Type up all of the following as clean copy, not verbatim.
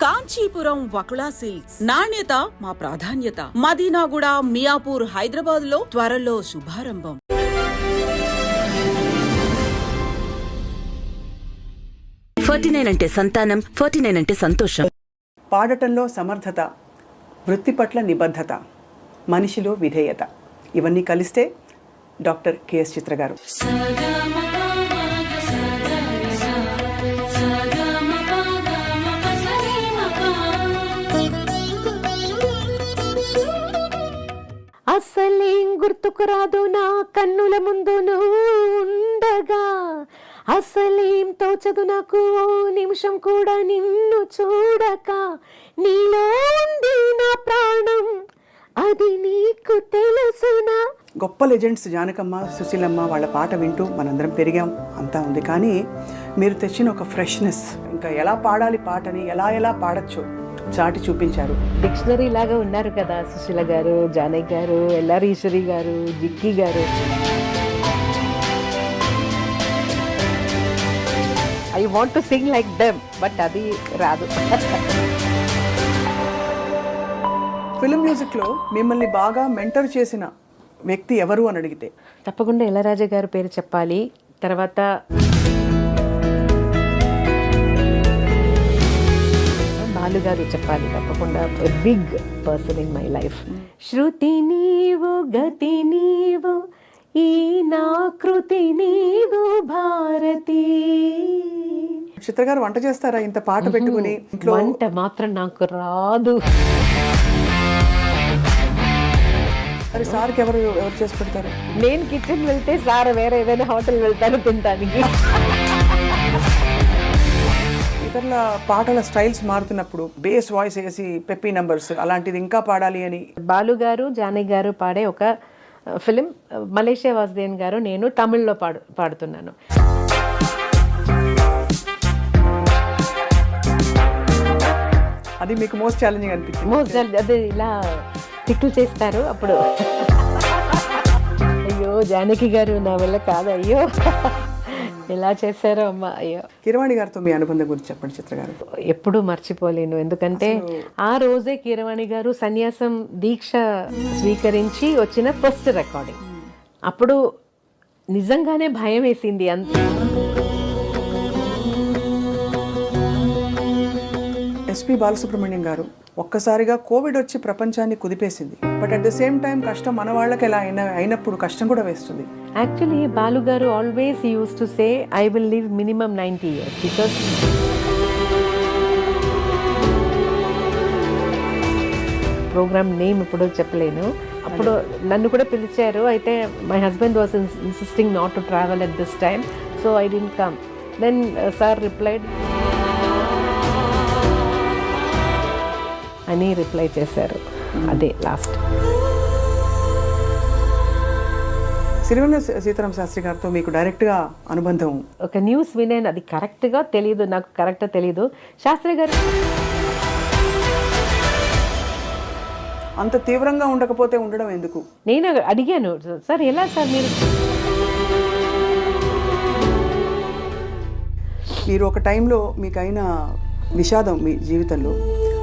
Kanchipuram Vakula silks, నాణ్యత మా ప్రాధాన్యత. మదీనాగూడ, మియాపూర్, హైదరాబాద్ లో త్వరలో శుభారంభం. 49 అంటే సంతానం, 49 అంటే సంతోషం. పాడటంలో సమర్థత, వృత్తి పట్ల నిబద్ధత, మనిషిలో విధేయత, ఇవన్నీ కలిస్తే డాక్టర్ కెఎస్ చిత్ర గారు. అసలేం గుర్తుకు రాదు నా కన్నుల ముందు నువ్వు ఉండగా, అసలేం తోచదు నాకు ఓ నిమిషం కూడా నిన్ను చూడక, నీలో ఉంది నా ప్రాణం అది నీకు తెలుసునా. గొప్ప లెజెండ్స్ జానకమ్మ, సుశీలమ్మ వాళ్ళ పాట వింటూ మనందరం పెరిగాం, అంతా ఉంది. కానీ మీరు తెచ్చిన ఒక ఫ్రెష్నెస్, ఇంకా ఎలా పాడాలి పాటని, ఎలా పాడచ్చు చాటి చూపించారు. డిక్షనరీ లాగా ఉన్నారు కదా సుశీల గారు, జానకి గారు, ఎల్ఆర్ ఈశ్వరి గారు, జిక్కి గారు. I want to sing like them, but అది రాదు. ఫిల్మ్ మ్యూజిక్లో మిమ్మల్ని బాగా మెంటర్ చేసిన వ్యక్తి ఎవరు అని అడిగితే తప్పకుండా ఇళయరాజా గారి పేరు చెప్పాలి. తర్వాత బాలు గారు చెప్పాలి తప్పకుండా. Big person in my life. శృతి నీవు, గతి నీవు, ఈ నా కృతి నీవు భారతి. చిత్ర గారు వంట చేస్తారా ఇంత పాట పెట్టుకుని? వంట మాత్రం నాకు రాదు. మరి సార్కి ఎవరు చేసి పెడతారు? నేను కిచెన్ వెళ్తే సార్ వేరే ఏదైనా హోటల్ వెళ్తాను తినడానికి. ఇతరుల పాటల స్టైల్స్ మారుతున్నప్పుడు బేస్ వాయిస్ వేసి పెప్పీ నంబర్స్ అలాంటిది ఇంకా పాడాలి అని బాలు గారు, జానకి గారు పాడే ఒక ఫిలిం, మలేషియా వాసుదేవన్ గారు, నేను తమిళ్లో పాడుతున్నాను. అది మీకు మోస్ట్ ఛాలెంజింగ్ అనిపించింది? అది ఇలా తిట్లు చేస్తారు అప్పుడు. అయ్యో జానకి గారు నా వల్ల కాదు, అయ్యో ఎలా చేశారో అమ్మ, అయ్యో. కీరవాణి గారితో మీ అనుబంధం గురించి చెప్పండి చిత్ర గారు. ఎప్పుడూ మర్చిపోలేను, ఎందుకంటే ఆ రోజే కీరవాణి గారు సన్యాసం దీక్ష స్వీకరించి వచ్చిన ఫస్ట్ రికార్డింగ్. అప్పుడు నిజంగానే భయం వేసింది. ఎస్పి బాలసుబ్రహ్మణ్యం గారు, ఒక్కసారిగా కోవిడ్ వచ్చి ప్రపంచాన్ని కుదిపేసింది. But at the same time కష్టం మన వాళ్ళకి ఎలా అయినప్పుడు కష్టం కూడా వేస్తుంది. Actually Balu garu always use to say I will live minimum 90 years because program name ఇప్పుడు చెప్పలేను. అప్పుడు నన్ను కూడా పిలిచారు, అయితే my husband was insisting not to travel at this time, so I didn't come. Then sir replied అని రిప్లై చేశారు. అదే లాస్ట్. సిరివెన్నెల సీతారామ శాస్త్రి గారితో మీకు డైరెక్ట్గా అనుబంధం? ఒక న్యూస్ వినేను, అది కరెక్ట్గా తెలియదు, నాకు కరెక్ట్గా తెలియదు. శాస్త్రి గారు అంత తీవ్రంగా ఉండకపోతే ఉండడం ఎందుకు? నేను అడిగాను, సార్ ఎలా సార్ మీరు ఒక టైంలో మీకైన విషాదం మీ జీవితంలో,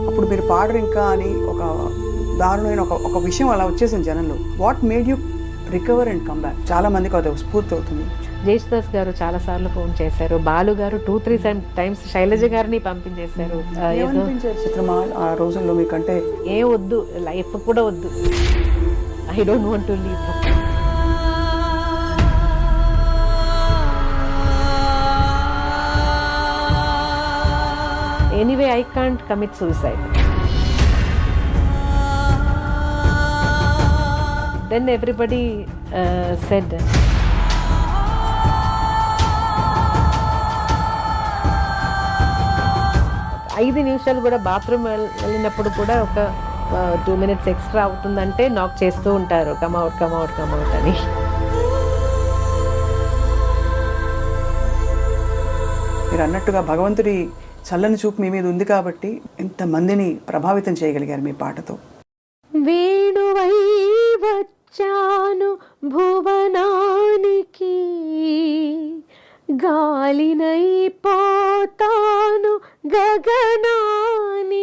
అప్పుడు మీరు పాడరు ఇంకా అని ఒక దారుణమైన ఒక విషయం అలా వచ్చేసింది జనంలో. What made you recover and come back? చాలా మందికి అది స్ఫూర్తి అవుతుంది. జేసుదాస్ గారు చాలా సార్లు ఫోన్ చేశారు, బాలు గారు 2-3 టైమ్స్ శైలజ గారిని పంపించేశారు. చిత్రమా ఆ రోజుల్లో మీకంటే ఏ వద్దు, లైఫ్ కూడా వద్దు, I don't want to leave. Anyway, I can't commit suicide. Then everybody said, 5 నిమిషాలు కూడా బాత్రూమ్ వెళ్ళినప్పుడు కూడా ఒక 2 minutes ఎక్స్ట్రా అవుతుందంటే నాక్ చేస్తూ ఉంటారు, కమ్అవుట్ అని. మీరు అన్నట్టుగా భగవంతుడి చల్లని చూపు మీ మీద ఉంది కాబట్టి ఎంతమందిని ప్రభావితం చేయగలిగారు మీ పాటతో. వేణువై వచ్చాను భువనానికి, గాలినై పోతాను గగనానికి,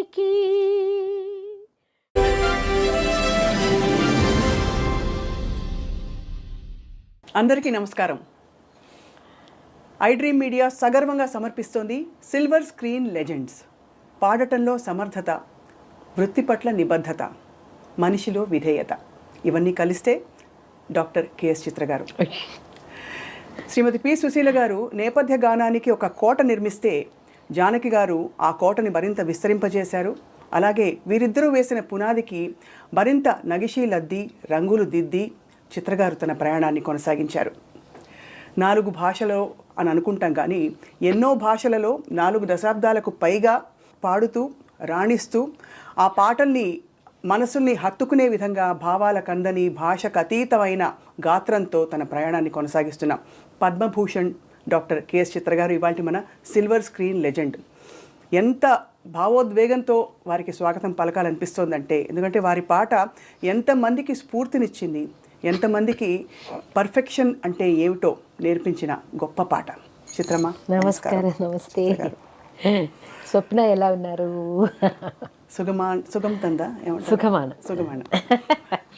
అందరికీ నమస్కారం. ఐ డ్రీమ్ మీడియా సగర్వంగా సమర్పిస్తోంది సిల్వర్ స్క్రీన్ లెజెండ్స్. పాడటంలో సమర్థత, వృత్తి పట్ల నిబద్ధత, మనిషిలో విధేయత, ఇవన్నీ కలిస్తే డాక్టర్ కెఎస్ చిత్ర గారు. శ్రీమతి పి సుశీల గారు నేపథ్య గానానికి ఒక కోట నిర్మిస్తే జానకి గారు ఆ కోటని మరింత విస్తరింపజేశారు. అలాగే వీరిద్దరూ వేసిన పునాదికి మరింత నగిషీలద్ది, రంగులు దిద్ది చిత్రగారు తన ప్రయాణాన్ని కొనసాగించారు. 4 భాషలో అని అనుకుంటాం, కానీ ఎన్నో భాషలలో 4 దశాబ్దాలకు పైగా పాడుతూ రాణిస్తూ ఆ పాటల్ని మనసుల్ని హత్తుకునే విధంగా భావాల కందని భాషకు అతీతమైన గాత్రంతో తన ప్రయాణాన్ని కొనసాగిస్తున్న పద్మభూషణ్ డాక్టర్ కెఎస్ చిత్ర గారు ఇవాళ మన సిల్వర్ స్క్రీన్ లెజెండ్. ఎంత భావోద్వేగంతో వారికి స్వాగతం పలకాలనిపిస్తోందంటే, ఎందుకంటే వారి పాట ఎంతమందికి స్ఫూర్తినిచ్చింది, ఎంతమందికి పర్ఫెక్షన్ అంటే ఏమిటో నేర్పించిన గొప్ప పాట. చిత్రమా నమస్కారం. నమస్తే స్వప్న, ఎలా ఉన్నారు? సుగం తందా సుఖమాన.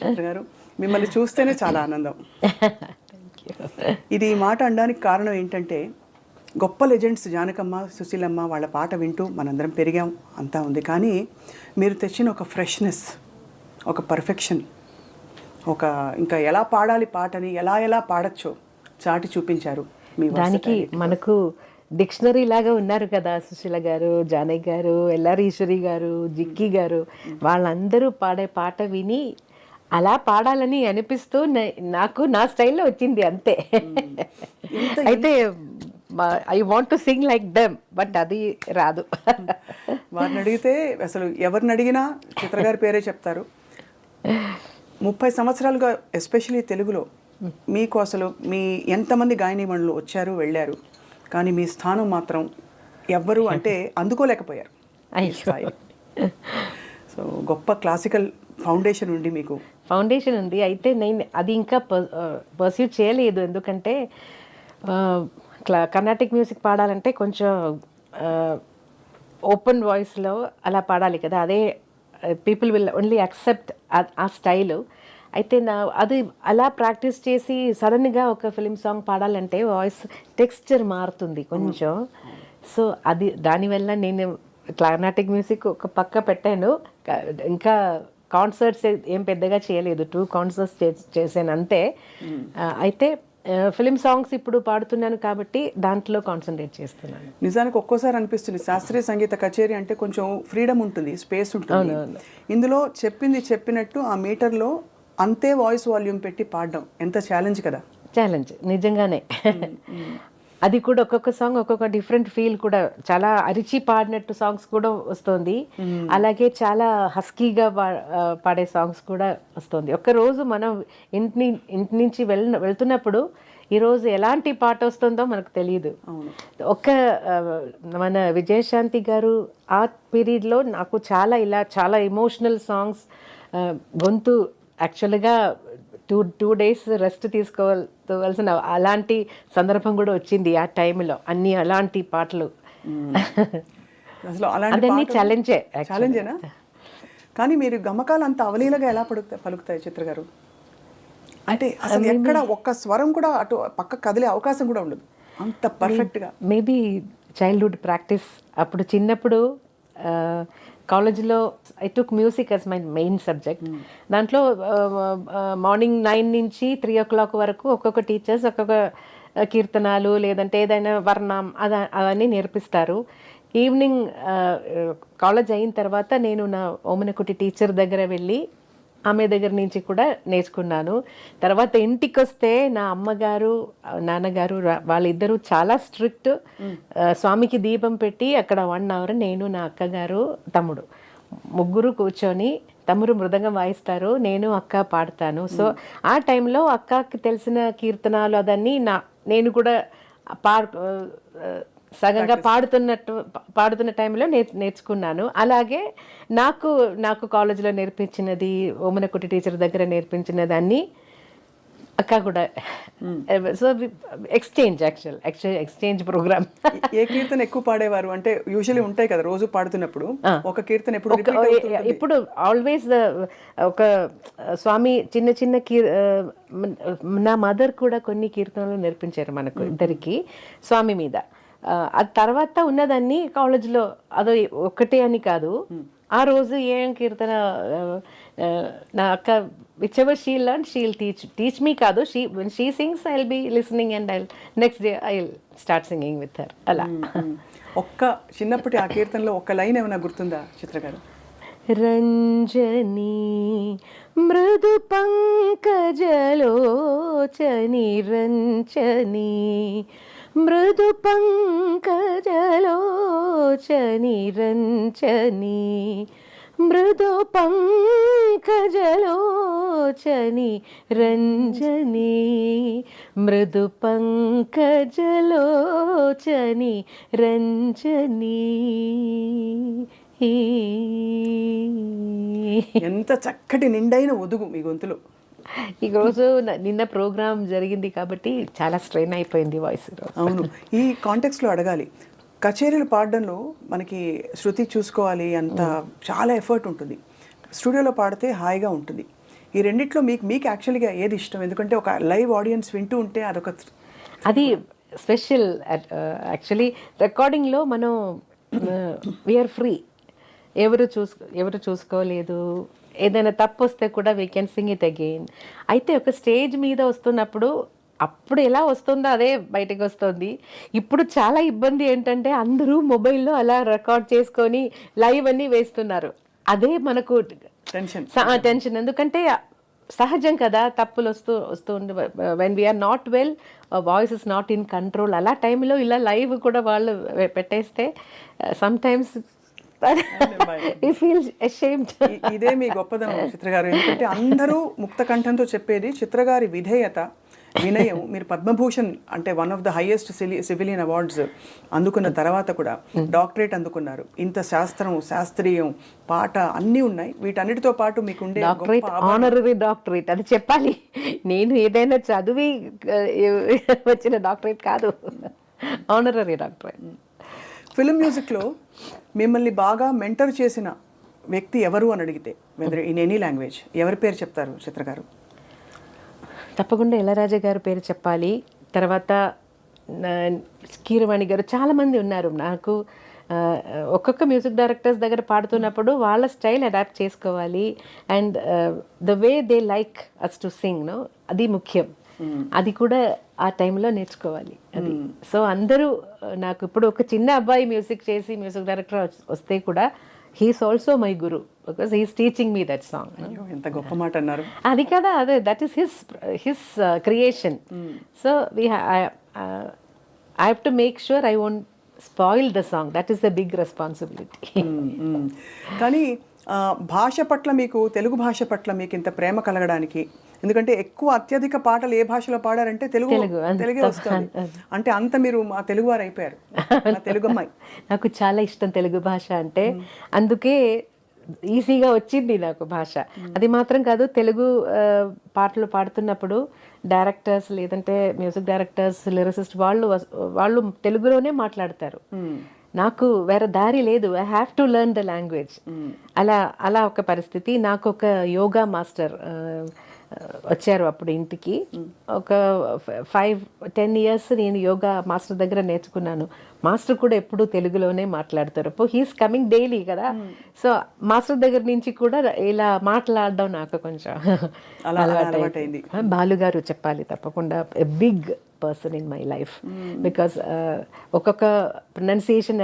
చిత్ర గారు, మిమ్మల్ని చూస్తేనే చాలా ఆనందం. ఇది ఈ మాట అనడానికి కారణం ఏంటంటే, గొప్ప లెజెండ్స్ జానకమ్మ, సుశీలమ్మ వాళ్ళ పాట వింటూ మనందరం పెరిగాం, అంతా ఉంది. కానీ మీరు తెచ్చిన ఒక ఫ్రెష్నెస్, ఒక పర్ఫెక్షన్, ఒక ఇంకా ఎలా పాడాలి పాటని, ఎలా పాడచ్చో చాటి చూపించారు. మీ దానికి మనకు డిక్షనరీ లాగా ఉన్నారు కదా సుశీల గారు, జానకి గారు, ఎల్ఆర్ ఈశ్వరి గారు, జిక్కి గారు. వాళ్ళందరూ పాడే పాట విని అలా పాడాలని అనిపిస్తూ నాకు నా స్టైల్లో వచ్చింది అంతే. అయితే I want to sing like them, but అది రాదు. వారిని అడిగితే అసలు ఎవరిని అడిగినా చిత్రగారి పేరే చెప్తారు. 30 సంవత్సరాలుగా ఎస్పెషలీ తెలుగులో మీకు అసలు మీ ఎంతమంది గాయనీమణులు వచ్చారు వెళ్ళారు, కానీ మీ స్థానం మాత్రం ఎవ్వరు అంటే అందుకోలేకపోయారు. సో గొప్ప క్లాసికల్ ఫౌండేషన్ ఉంది మీకు. ఫౌండేషన్ ఉంది, అయితే నేను అది ఇంకా పర్స్యూ చేయలేదు. ఎందుకంటే కర్ణాటిక్ మ్యూజిక్ పాడాలంటే కొంచెం ఓపెన్ వాయిస్లో అలా పాడాలి కదా, అదే పీపుల్ విల్ ఓన్లీ యాక్సెప్ట్ ఆ స్టైలు. అయితే అది అలా ప్రాక్టీస్ చేసి సడన్గా ఒక ఫిలిం సాంగ్ పాడాలంటే వాయిస్ టెక్స్చర్ మారుతుంది కొంచెం. సో అది దానివల్ల నేను కర్ణాటిక్ మ్యూజిక్ ఒక పక్క పెట్టాను. ఇంకా కాన్సర్ట్స్ ఏం పెద్దగా చేయలేదు, 2 కాన్సర్ట్స్ చేశాను అంతే. అయితే ఫిలిం సాంగ్స్ ఇప్పుడు పాడుతున్నాను కాబట్టి దాంట్లో కాన్సన్ట్రేట్ చేస్తున్నాను. నిజానికి ఒక్కోసారి అనిపిస్తుంది శాస్త్రీయ సంగీత కచేరీ అంటే కొంచెం ఫ్రీడమ్ ఉంటుంది, స్పేస్ ఉంటుంది. ఇందులో చెప్పింది చెప్పినట్టు ఆ మీటర్లో అంతే వాయిస్ వాల్యూమ్ పెట్టి పాడడం ఎంత ఛాలెంజ్ కదా. ఛాలెంజ్ నిజంగానే. అది కూడా ఒక్కొక్క సాంగ్ ఒక్కొక్క డిఫరెంట్ ఫీల్, కూడా చాలా అరిచి పాడినట్టు సాంగ్స్ కూడా వస్తుంది, అలాగే చాలా హస్కీగా పాడే సాంగ్స్ కూడా వస్తుంది. ఒక్కరోజు మనం ఇంటి నుంచి వెళ్తున్నప్పుడు ఈరోజు ఎలాంటి పాట వస్తుందో మనకు తెలియదు. మన విజయశాంతి గారు ఆ పీరియడ్లో నాకు చాలా ఎమోషనల్ సాంగ్స్, గొంతు యాక్చువల్గా 2 days రెస్ట్ తీసుకోవాల్సిన అలాంటి సందర్భం కూడా వచ్చింది ఆ టైంలో. అన్ని అలాంటి పాటలు అసలు అదన్నీ ఛాలెంజేనా? కానీ మీరు గమకాలు అంత అవలీలగా ఎలా పలుకుతాయి చిత్ర గారు? అంటే అసలు ఎక్కడ ఒక్క స్వరం కూడా అటు పక్క కదిలే అవకాశం కూడా ఉండదు, అంత పర్ఫెక్ట్గా. Maybe childhood practice. అప్పుడు చిన్నప్పుడు కాలేజ్లో I took music as my main subject. దాంట్లో మార్నింగ్ 9 నుంచి 3 o'clock వరకు ఒక్కొక్క టీచర్స్ ఒక్కొక్క కీర్తనాలు లేదంటే ఏదైనా వర్ణం అవన్నీ నేర్పిస్తారు. ఈవినింగ్ కాలేజ్ అయిన తర్వాత నేను నా ఓమనకుటి టీచర్ దగ్గర వెళ్ళి ఆమె దగ్గర నుంచి కూడా నేర్చుకున్నాను. తర్వాత ఇంటికి వస్తే నా అమ్మగారు నాన్నగారు వాళ్ళిద్దరూ చాలా స్ట్రిక్ట్. స్వామికి దీపం పెట్టి అక్కడ 1 hour నేను నా అక్కగారు తమ్ముడు ముగ్గురు కూర్చొని, తమ్ముడు మృదంగం వాయిస్తారు, నేను అక్క పాడతాను. సో ఆ టైంలో అక్కకి తెలిసిన కీర్తనాలు అదన్నీ నేను కూడా సగంగా పాడుతున్న టైంలో నేర్చుకున్నాను. అలాగే నాకు కాలేజీలో నేర్పించినది, ఓమనకుటి టీచర్ దగ్గర నేర్పించినదాన్ని అక్క కూడా. So exchange exchange program. ఏ కీర్తన ఎక్కువ పాడేవారు అంటే యూజువల్లీ ఉంటాయి కదా రోజు పాడుతున్నప్పుడు ఒక కీర్తన ఎప్పుడు repeat అవుతుంటుంది. ఇప్పుడు ఆల్వేస్ ఒక స్వామి చిన్న చిన్న నా మదర్ కూడా కొన్ని కీర్తనలు నేర్పించారు మనకు ఇద్దరికి స్వామి మీద. అది తర్వాత ఉన్నదాన్ని కాలేజ్లో అదో ఒక్కటే అని కాదు, ఆ రోజు ఏం కీర్తన నా అక్క whichever she learn she'll teach me కాదు, she sings I will be listening and I next day I will start singing with her అలా. ఒక్క చిన్నప్పటి ఆ కీర్తనలో ఒక్క లైన్ ఏమైనా గుర్తుందా చిత్ర గారు? రంజని మృదు పంకజలోచని రంచని మృదు పంకజలోచని రంచని మృదు పంకజలోచని రంజని మృదు పంకజలోచని రంజని. ఎంత చక్కటి నిండైన ఒదుగు మీ గొంతులో. ఈరోజు నిన్న ప్రోగ్రామ్ జరిగింది కాబట్టి చాలా స్ట్రెయిన్ అయిపోయింది వాయిస్. అవును, ఈ కాంటెక్స్లో అడగాలి, కచేరీలు పాడడంలో మనకి శృతి చూసుకోవాలి, అంత చాలా ఎఫర్ట్ ఉంటుంది. స్టూడియోలో పాడితే హాయిగా ఉంటుంది. ఈ రెండిట్లో మీకు యాక్చువల్గా ఏది ఇష్టం? ఎందుకంటే ఒక లైవ్ ఆడియన్స్ వింటూ ఉంటే అదొక అది స్పెషల్. యాక్చువల్లీ రికార్డింగ్లో మనం వీఆర్ ఫ్రీ, ఎవరు చూసుకోలేదు, ఏదైనా తప్పు వస్తే కూడా we can sing it again. అయితే ఒక స్టేజ్ మీద వస్తున్నప్పుడు అప్పుడు ఎలా వస్తుందో అదే బయటకు వస్తుంది. ఇప్పుడు చాలా ఇబ్బంది ఏంటంటే అందరూ మొబైల్లో అలా రికార్డ్ చేసుకొని లైవ్ అన్నీ వేస్తున్నారు. అదే మనకు టెన్షన్. ఎందుకంటే సహజం కదా, తప్పులు వస్తూ when we're not well, voice is not in control. అలా టైంలో ఇలా లైవ్ కూడా వాళ్ళు పెట్టేస్తే సమ్ టైమ్స్ ఇదే మీ గొప్పదనం చిత్ర గారు. ఎందుకంటే అందరూ ముక్త కంఠంతో చెప్పేది చిత్ర గారి విధేయత, వినయం. మీరు పద్మభూషణ్ అంటే one of the highest civilian awards అందుకున్న తర్వాత కూడా డాక్టరేట్ అందుకున్నారు. ఇంత శాస్త్రీయం పాట అన్నీ ఉన్నాయి. వీటన్నిటితో పాటు మీకు ఉండే ఆనరరీ డాక్టరేట్ అది చెప్పాలి. నేను ఏదైనా చదివి వచ్చిన డాక్టరేట్ కాదు, ఆనరరీ డాక్టరేట్. ఫిల్మ్ మ్యూజిక్లో మిమ్మల్ని బాగా మెంటర్ చేసిన వ్యక్తి ఎవరు అని అడిగితే వెదర్ ఇన్ ఎనీ లాంగ్వేజ్ ఎవరి పేరు చెప్తారు చిత్ర గారు? తప్పకుండా ఇళయరాజా గారి పేరు చెప్పాలి. తర్వాత కీరవాణి గారు, చాలామంది ఉన్నారు. నాకు ఒక్కొక్క మ్యూజిక్ డైరెక్టర్స్ దగ్గర పాడుతున్నప్పుడు వాళ్ళ స్టైల్ అడాప్ట్ చేసుకోవాలి. And the way they like us to sing no, అది ముఖ్యం. అది కూడా ఆ టైంలో నేర్చుకోవాలి. అది సో అందరూ నాకు ఇప్పుడు ఒక చిన్న అబ్బాయి మ్యూజిక్ చేసి మ్యూజిక్ డైరెక్టర్ వస్తే కూడా he's also my guru because he's teaching me that song. ఎంత గొప్ప మాట అన్నారు. అది కదా, అదే that is his creation. So I have to make sure I won't spoil the song. That is the big responsibility. కానీ భాష పట్ల మీకు, తెలుగు భాష పట్ల మీకు ఇంత ప్రేమ కలగడానికి, ఎందుకంటే ఎక్కువ అత్యధిక పాటలు ఏ భాషలో పాడారంటే తెలుగే వస్తుంది. అంటే అంత మీరు మా తెలుగువారు అయిపోయారు, తెలుగు అమ్మాయి. నాకు చాలా ఇష్టం తెలుగు భాష అంటే, అందుకే ఈజీగా వచ్చింది నాకు భాష. అది మాత్రం కాదు, తెలుగు పాటలు పాడుతున్నప్పుడు డైరెక్టర్స్ లేదంటే మ్యూజిక్ డైరెక్టర్స్, లిరిసిస్ట్ వాళ్ళు తెలుగులోనే మాట్లాడతారు. నాకు వేరే దారి లేదు, I have to learn the language. అలా ఒక పరిస్థితి. నాకు ఒక యోగా మాస్టర్ వచ్చారు అప్పుడు ఇంటికి. ఒక 5-10 years నేను యోగా మాస్టర్ దగ్గర నేర్చుకున్నాను. మాస్టర్ కూడా ఎప్పుడు తెలుగులోనే మాట్లాడతారు. హీస్ కమింగ్ డైలీ కదా, సో మాస్టర్ దగ్గర నుంచి కూడా ఇలా మాట్లాడడం నాకు కొంచెం అలవాటైంది. బాలుగారు చెప్పాలి తప్పకుండా, big person in my life. Because ఒక్కొక్క ప్రొనౌన్సియేషన్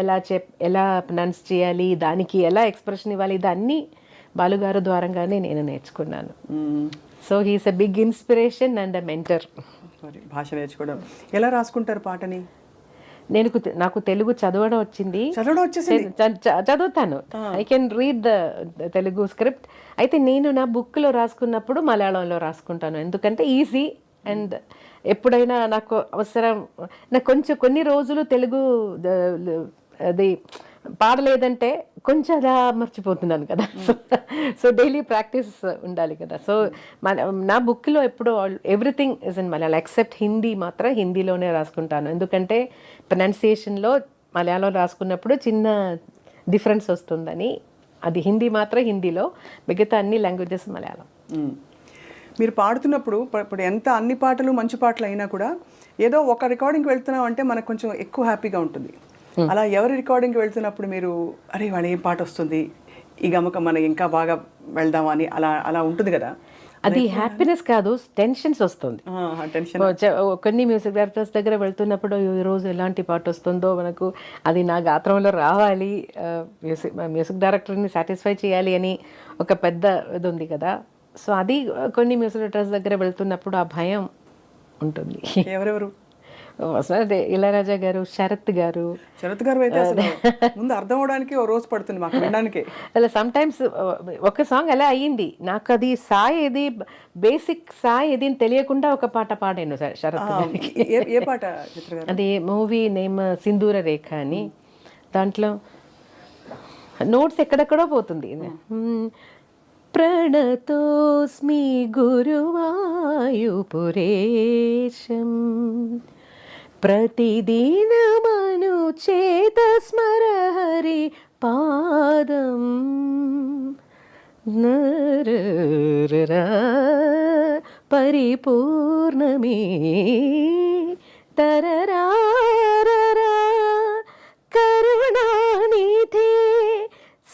ఎలా ప్రొనౌన్స్ చేయాలి, దానికి ఎలా ఎక్స్ప్రెషన్ ఇవ్వాలి, ఇదన్నీ బాలుగారు ద్వారంగానే నేను నేర్చుకున్నాను. So he's a big inspiration and a mentor. భాష నేర్చుకోవడం ఎలా రాసుకుంటారు పాటని? నాకు తెలుగు చదవడం వచ్చింది, చదువుతాను. I can read the Telugu script. అయితే నేను నా బుక్లో రాసుకున్నప్పుడు మలయాళంలో రాసుకుంటాను, ఎందుకంటే ఈజీ. అండ్ ఎప్పుడైనా నాకు అవసరం, నాకు కొన్ని రోజులు తెలుగు అది పాడలేదంటే కొంచెం అలా మర్చిపోతున్నాను కదా. సో డైలీ ప్రాక్టీస్ ఉండాలి కదా. సో నా బుక్లో ఎప్పుడు everything is in Malayalam except Hindi. మాత్రం హిందీలోనే రాసుకుంటాను, ఎందుకంటే ప్రొనౌన్సియేషన్లో మలయాళం రాసుకున్నప్పుడు చిన్న డిఫరెన్స్ వస్తుందని. అది హిందీ మాత్రం హిందీలో, మిగతా అన్ని లాంగ్వేజెస్ మలయాళం. మీరు పాడుతున్నప్పుడు ఇప్పుడు ఎంత అన్ని పాటలు మంచి పాటలు అయినా కూడా ఏదో ఒక రికార్డింగ్కి వెళ్తున్నాం అంటే మనకు కొంచెం ఎక్కువ హ్యాపీగా ఉంటుంది. అలా ఎవరి రికార్డింగ్కి వెళ్తున్నప్పుడు మీరు అరే వాడు ఏం పాట వస్తుంది, ఈ గమకం మనకి ఇంకా బాగా వెళ్దాం అని అలా అలా ఉంటుంది కదా? అది హ్యాపీనెస్ కాదు, టెన్షన్స్ వస్తుంది. టెన్షన్. కొన్ని మ్యూజిక్ డైరెక్టర్స్ దగ్గర వెళ్తున్నప్పుడు ఈరోజు ఎలాంటి పాట వస్తుందో మనకు అది నా గాత్రంలో రావాలి, మ్యూజిక్ డైరెక్టర్ని సాటిస్ఫై చేయాలి అని ఒక పెద్ద ఇది ఉంది కదా. సో అది కొన్ని మ్యూజిక్ డైరెక్టర్స్ దగ్గర వెళ్తున్నప్పుడు ఆ భయం ఉంటుంది. ఎవరెవరు? అదే ఇళయరాజా గారు, శరత్ గారు. శరత్ గారు అయితే అసలు ముందు అర్థం అవడానికి ఓ రోజు పడుతుంది మాకు వినడానికి. అలా సమ్ టైమ్స్ ఒక సాంగ్ అలా అయ్యింది నాకు, అది సాయి ఏది బేసిక్ సాయి ఏది అని తెలియకుండా ఒక పాట పాడాను శరత్ గారికి. ఏ పాట చిత్ర గారు? అది మూవీ నేమ్ సింధూర రేఖ అని. దాంట్లో నోట్స్ ఎక్కడెక్కడో పోతుంది. ప్రణతోస్మి గురువాయుపురేశం ప్రతిదినమనుచేత స్మర హరి పాదం పరిపూర్ణమే తరరారరా కరుణానిధే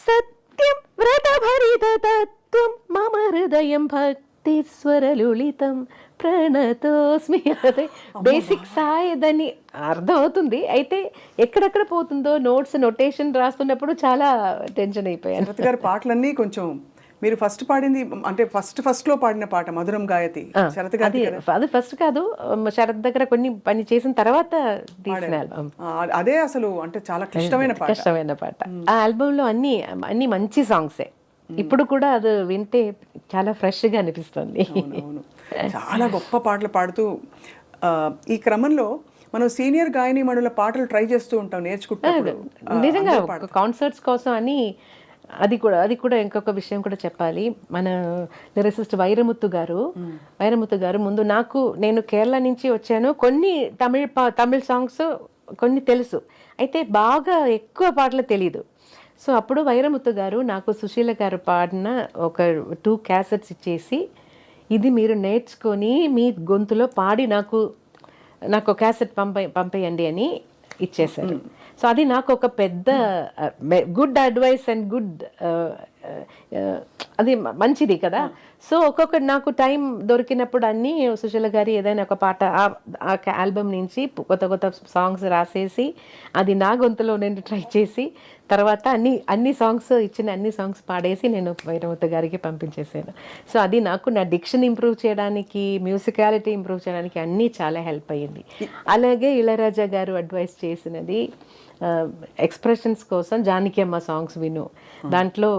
సత్యం వ్రతభరిత తత్వం మమ హృదయం భక్తి స్వరలులితం ప్రణతోస్మి. అదే బేసిక్ సాయి దాన్ని అర్థం అవుతుంది, అయితే ఎక్కడెక్కడ పోతుందో నోట్స్ నొటేషన్ రాస్తున్నప్పుడు చాలా టెన్షన్ అయిపోయాను. శరత్ గారి పాటలన్నీ కొంచెం మీరు ఫస్ట్ పాడింది అంటే ఫస్ట్ లో పాడిన పాట మధురం గాయతి శరత్ గారి. అది ఫస్ట్ కాదు, శరత్ దగ్గర కొన్ని పని చేసిన తర్వాత తీసిన ఆల్బమ్. అదే అసలు అంటే చాలా కష్టమైన పాట. ఆ ఆల్బమ్ లో అన్ని మంచి సాంగ్సే. ఇప్పుడు కూడా అది వింటే చాలా ఫ్రెష్ గా అనిపిస్తుంది. చాలా గొప్ప పాటలు పాడుతూ ఈ క్రమంలో మనం సీనియర్ గాయని మణుల పాటలు ట్రై చేస్తూ ఉంటాం నేర్చుకుంటున్నప్పుడు. నిజంగా కాన్సర్ట్స్ కోసం అని అది కూడా ఇంకొక విషయం కూడా చెప్పాలి. మన లిరిసిస్ట్ వైరముత్తు గారు ముందు నేను కేరళ నుంచి వచ్చాను, కొన్ని తమిళ్ సాంగ్స్ కొన్ని తెలుసు, అయితే బాగా ఎక్కువ పాటలు తెలీదు. సో అప్పుడు వైరముత్తు గారు నాకు సుశీల గారు పాడిన ఒక 2 క్యాసెట్స్ ఇచ్చేసి, ఇది మీరు నేర్చుకొని మీ గొంతులో పాడి నాకు క్యాసెట్ పంపేయండి అని ఇచ్చేశారు. సో అది నాకు ఒక పెద్ద గుడ్ అడ్వైస్ అండ్ గుడ్ అది మంచిది కదా. సో నాకు టైం దొరికినప్పుడు అన్నీ సుశీల గారి ఏదైనా ఒక పాట ఆ ఆల్బమ్ నుంచి కొత్త సాంగ్స్ రాసేసి అది నా గొంతులో నేను ట్రై చేసి తర్వాత అన్ని సాంగ్స్ పాడేసి నేను వైరముత్తు గారికి పంపించేసాను. సో అది నాకు నా డిక్షన్ ఇంప్రూవ్ చేయడానికి, మ్యూజికాలిటీ ఇంప్రూవ్ చేయడానికి అన్నీ చాలా హెల్ప్ అయ్యింది. అలాగే ఇళయరాజా గారు అడ్వైస్ చేసినది ఎక్స్ప్రెషన్స్ కోసం జానకి అమ్మ సాంగ్స్ విను, దాంట్లో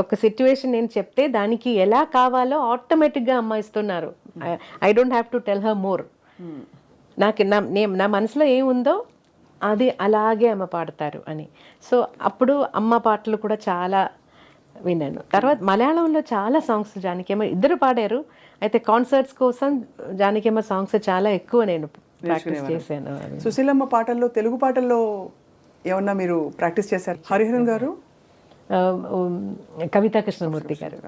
ఒక సిచ్యువేషన్ నేను చెప్తే దానికి ఎలా కావాలో ఆటోమేటిక్గా అమ్మ ఇస్తున్నారు. I don't have to tell her more. నాకు నా మనసులో ఏముందో అది అలాగే అమ్మ పాడతారు అని. సో అప్పుడు అమ్మ పాటలు కూడా చాలా విన్నాను. తర్వాత మలయాళంలో చాలా సాంగ్స్ జానకి అమ్మ ఇద్దరు పాడారు, అయితే కాన్సర్ట్స్ కోసం జానకి అమ్మ సాంగ్స్ చాలా ఎక్కువ నేను ప్రాక్టీస్ చేశాను. సుశీలమ్మ పాటల్లో తెలుగు పాటల్లో ఏమన్నా మీరు ప్రాక్టీస్ చేశారు? హరిహరన్ గారు, కవితా కృష్ణమూర్తి గారు.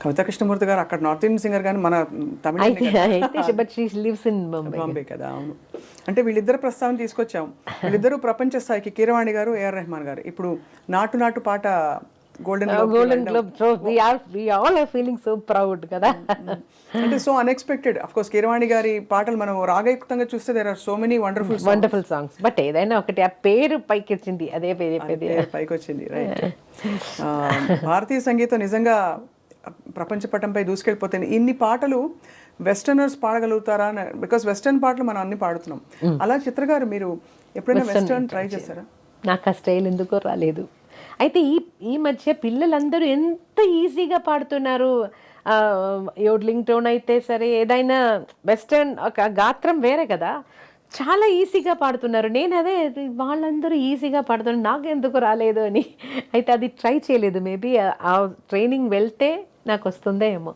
కవితా కృష్ణమూర్తి గారు అక్కడ నార్త్ ఇండియన్ సింగర్, కానీ మన తమిళ బాంబే కదా. అవును, అంటే వీళ్ళిద్దరు ప్రస్తావన తీసుకొచ్చాం. వీళ్ళిద్దరూ ప్రపంచ స్థాయికి, కీరవాణి గారు, ఏఆర్ రెహమాన్ గారు. ఇప్పుడు నాటు పాట golden globe, we all are feeling so proud కదా. అంటే so unexpected. Of course Keeravani గారి పాటలు మనం రాగయుక్తంగా చూస్తే there are so many wonderful songs, but ఏదైనా ఒకటి ఆ పేరు పైకి వచ్చింది, అదే పైకి వచ్చింది. రైట్. భారతీయ సంగీతం నిజంగా ప్రపంచ పటంపై దూసుకెళ్ళిపోతుంది. ఇన్ని పాటలు వెస్టర్నర్స్ పాడగలుగుతారా? బికాస్ వెస్టర్న్ పాటలు మనం అన్ని పాడుతున్నాం. అలా చిత్ర గారు మీరు ఎప్పుడైనా వెస్టర్న్ ట్రై చేస్తారా? నాకు ఆ స్టైల్ ఎందుకో రాలేదు. అయితే ఈ మధ్య పిల్లలందరూ ఎంత ఈజీగా పాడుతున్నారు. యోడ్లింగ్ టోన్ అయితే సరే, ఏదైనా వెస్టర్న్ ఒక గాత్రం వేరే కదా, చాలా ఈజీగా పాడుతున్నారు. నేను అదే వాళ్ళందరూ ఈజీగా పాడుతున్నారు, నాకు ఎందుకు రాలేదు అని. అయితే అది ట్రై చేయలేదు. మేబీ ఆ ట్రైనింగ్ వెళ్తే నాకు వస్తుందే ఏమో.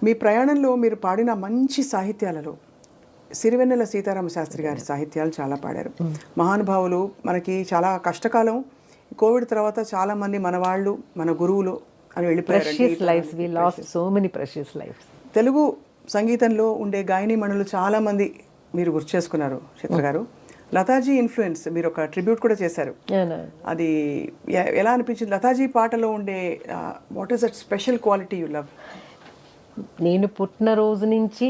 మీ ప్రయాణంలో మీరు పాడిన మంచి సాహిత్యాలలో సిరివెన్నెల సీతారామ శాస్త్రి గారి సాహిత్యాలు చాలా పాడారు. మహానుభావులు. మనకి చాలా కష్టకాలం. కోవిడ్ తర్వాత చాలా మంది మన వాళ్ళు, మన గురువులు అని precious lives, we lost so many precious lives. Telugu సంగీతంలో ఉండే గాయనీమణులు చాలా మంది మీరు గుర్తు చేసుకున్నారు చిత్ర గారు. లతాజీ ఇన్ఫ్లుయెన్స్, మీరు ఒక ట్రిబ్యూట్ కూడా చేశారు. అది ఎలా అనిపించింది? లతాజీ పాటలో ఉండే what is that special quality you love? నేను పుట్టిన రోజు నుంచి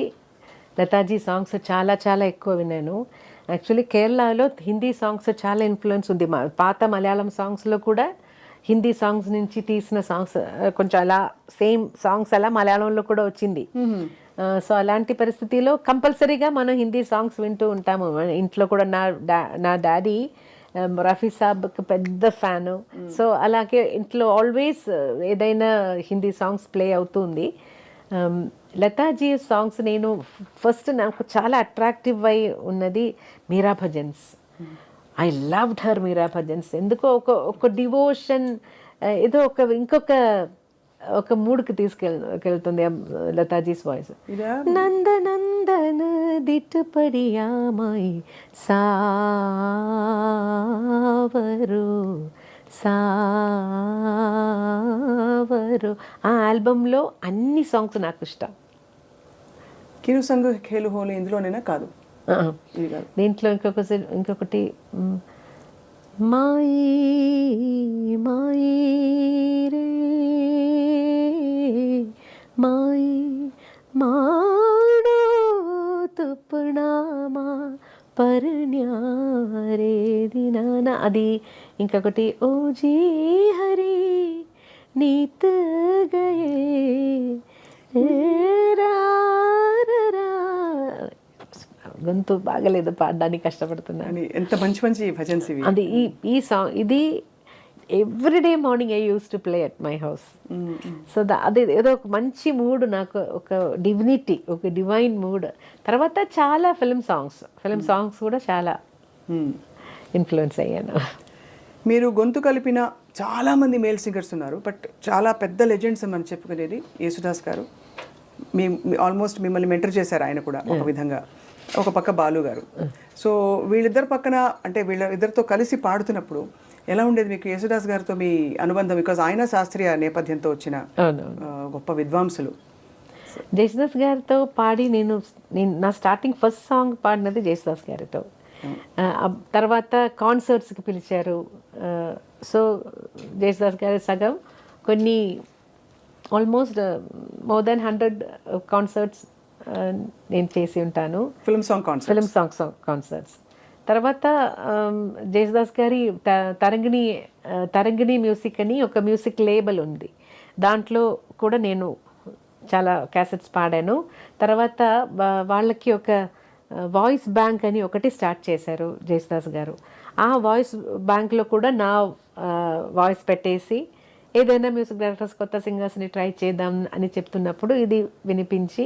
లతాజీ సాంగ్స్ చాలా చాలా ఎక్కువ విన్నాను. యాక్చువల్లీ కేరళలో హిందీ సాంగ్స్ చాలా ఇన్ఫ్లుయెన్స్ ఉంది. పాత మలయాళం సాంగ్స్లో కూడా హిందీ సాంగ్స్ నుంచి తీసిన సాంగ్స్ కొంచెం అలా సేమ్ సాంగ్స్ అలా మలయాళంలో కూడా వచ్చింది. సో అలాంటి పరిస్థితిలో కంపల్సరీగా మనం హిందీ సాంగ్స్ వింటూ ఉంటాము. ఇంట్లో కూడా నా డాడీ రఫీ సాబ్కి పెద్ద ఫ్యాను. సో అలాగే ఇంట్లో ఆల్వేస్ ఏదైనా హిందీ సాంగ్స్ ప్లే అవుతుంది. లతాజీ సాంగ్స్ నేను ఫస్ట్ నాకు చాలా అట్రాక్టివ్ అయి ఉన్నది Meera bhajans. I loved her Meera bhajans. ఎందుకో ఒక డివోషన్, ఏదో ఒక మూడ్కి తీసుకెళ్తుంది లతాజీస్ వాయిస్. నందనందన దిట్టుపడియామై సావరు సావరు. ఆ ఆల్బంలో అన్ని సాంగ్స్ నాకు ఇష్టం. కిరు సంగ్ ఖేలు హోలీ ఇందులోనేనా? కాదు, దీంట్లో ఇంకొకటి మాయి మాయి రే మాయి మాడో తుప్పణామా పర్ణ్యారే దినానా, అది. ఇంకొకటి O G Hari neath Gaye గొంతు బాగలేదు, పాడడానికి కష్టపడుతున్నాను. ఎంత మంచి మంచి భజన్స్ ఇవి. అది ఈ సాంగ్ ఇది everyday morning I use to play at my house. So అది ఏదో ఒక మంచి మూడ్, నాకు ఒక డివినిటీ, ఒక డివైన్ మూడ్. తర్వాత చాలా ఫిల్మ్ సాంగ్స్ కూడా చాలా ఇన్ఫ్లుయెన్స్ అయ్యాను. మీరు గొంతు కలిపిన చాలామంది మేల్ సింగర్స్ ఉన్నారు, బట్ చాలా పెద్ద లెజెండ్స్ మనం చెప్పుకునేది యేసుదాస్ గారు. ఆల్మోస్ట్ మిమ్మల్ని మెంటర్ చేశారు ఆయన కూడా ఒక విధంగా. ఒక పక్క బాలు గారు. సో వీళ్ళిద్దరు పక్కన, అంటే వీళ్ళిద్దరితో కలిసి పాడుతున్నప్పుడు ఎలా ఉండేది మీకు యేసుదాస్ గారితో మీ అనుబంధం? బికాజ్ ఆయన శాస్త్రీయ నేపథ్యంతో వచ్చిన గొప్ప విద్వాంసులు. జేసుదాస్ గారితో పాడి నేను నా స్టార్టింగ్ ఫస్ట్ సాంగ్ పాడినది జేసుదాస్ గారితో. తర్వాత కాన్సర్ట్స్కి పిలిచారు. సో జేసుదాస్ గారి సగం కొన్ని ఆల్మోస్ట్ మోర్ దెన్ 100 కాన్సర్ట్స్ నేను చేసి ఉంటాను. Film song concerts. తర్వాత జేసుదాస్ గారి తరంగిణి మ్యూజిక్ అని ఒక మ్యూజిక్ లేబుల్ ఉంది. దాంట్లో కూడా నేను చాలా క్యాసెట్స్ పాడాను. తర్వాత వాళ్ళకి ఒక వాయిస్ బ్యాంక్ అని ఒకటి స్టార్ట్ చేశారు జేసుదాస్ గారు. ఆ వాయిస్ బ్యాంక్లో కూడా నా వాయిస్ పెట్టేసి ఏదైనా మ్యూజిక్ డైరెక్టర్స్ కొత్త సింగర్స్ని ట్రై చేద్దాం అని చెప్తున్నప్పుడు ఇది వినిపించి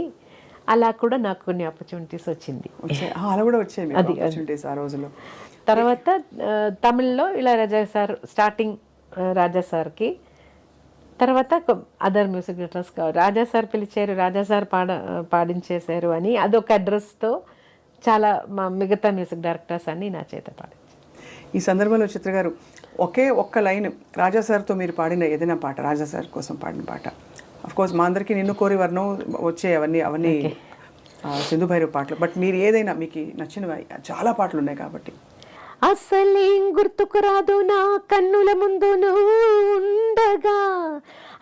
అలా కూడా నాకు కొన్ని ఆపర్చునిటీస్ వచ్చింది. అలా కూడా వచ్చాయి ఆపర్చునిటీస్ ఆ రోజుల్లో. తర్వాత తమిళ్లో ఇళయరాజా సార్, స్టార్టింగ్ రాజా సార్కి. తర్వాత అదర్ మ్యూజిక్ డైరెక్టర్స్ రాజా సార్ పిలిచారు, రాజా సార్ పాడించేశారు అని అదొక అడ్రస్తో చాలా మిగతా మ్యూజిక్ డైరెక్టర్స్ అన్ని నా చేత పాడించారు. ఈ సందర్భంలో చిత్ర గారు ఒక్క లైన్ రాజా సార్తో మీరు పాడిన ఏదైనా పాట, రాజా సార్ కోసం పాడిన పాట. అఫ్కోర్స్ మా అందరికీ నిన్ను కోరి వర్ణం వచ్చే అవన్నీ సింధు భైరవ్ పాటలు, బట్ మీరు ఏదైనా మీకు నచ్చినవి, చాలా పాటలు ఉన్నాయి కాబట్టి. అసలేం గుర్తుకు రాదు నా కన్నుల ముందు ఉండగా,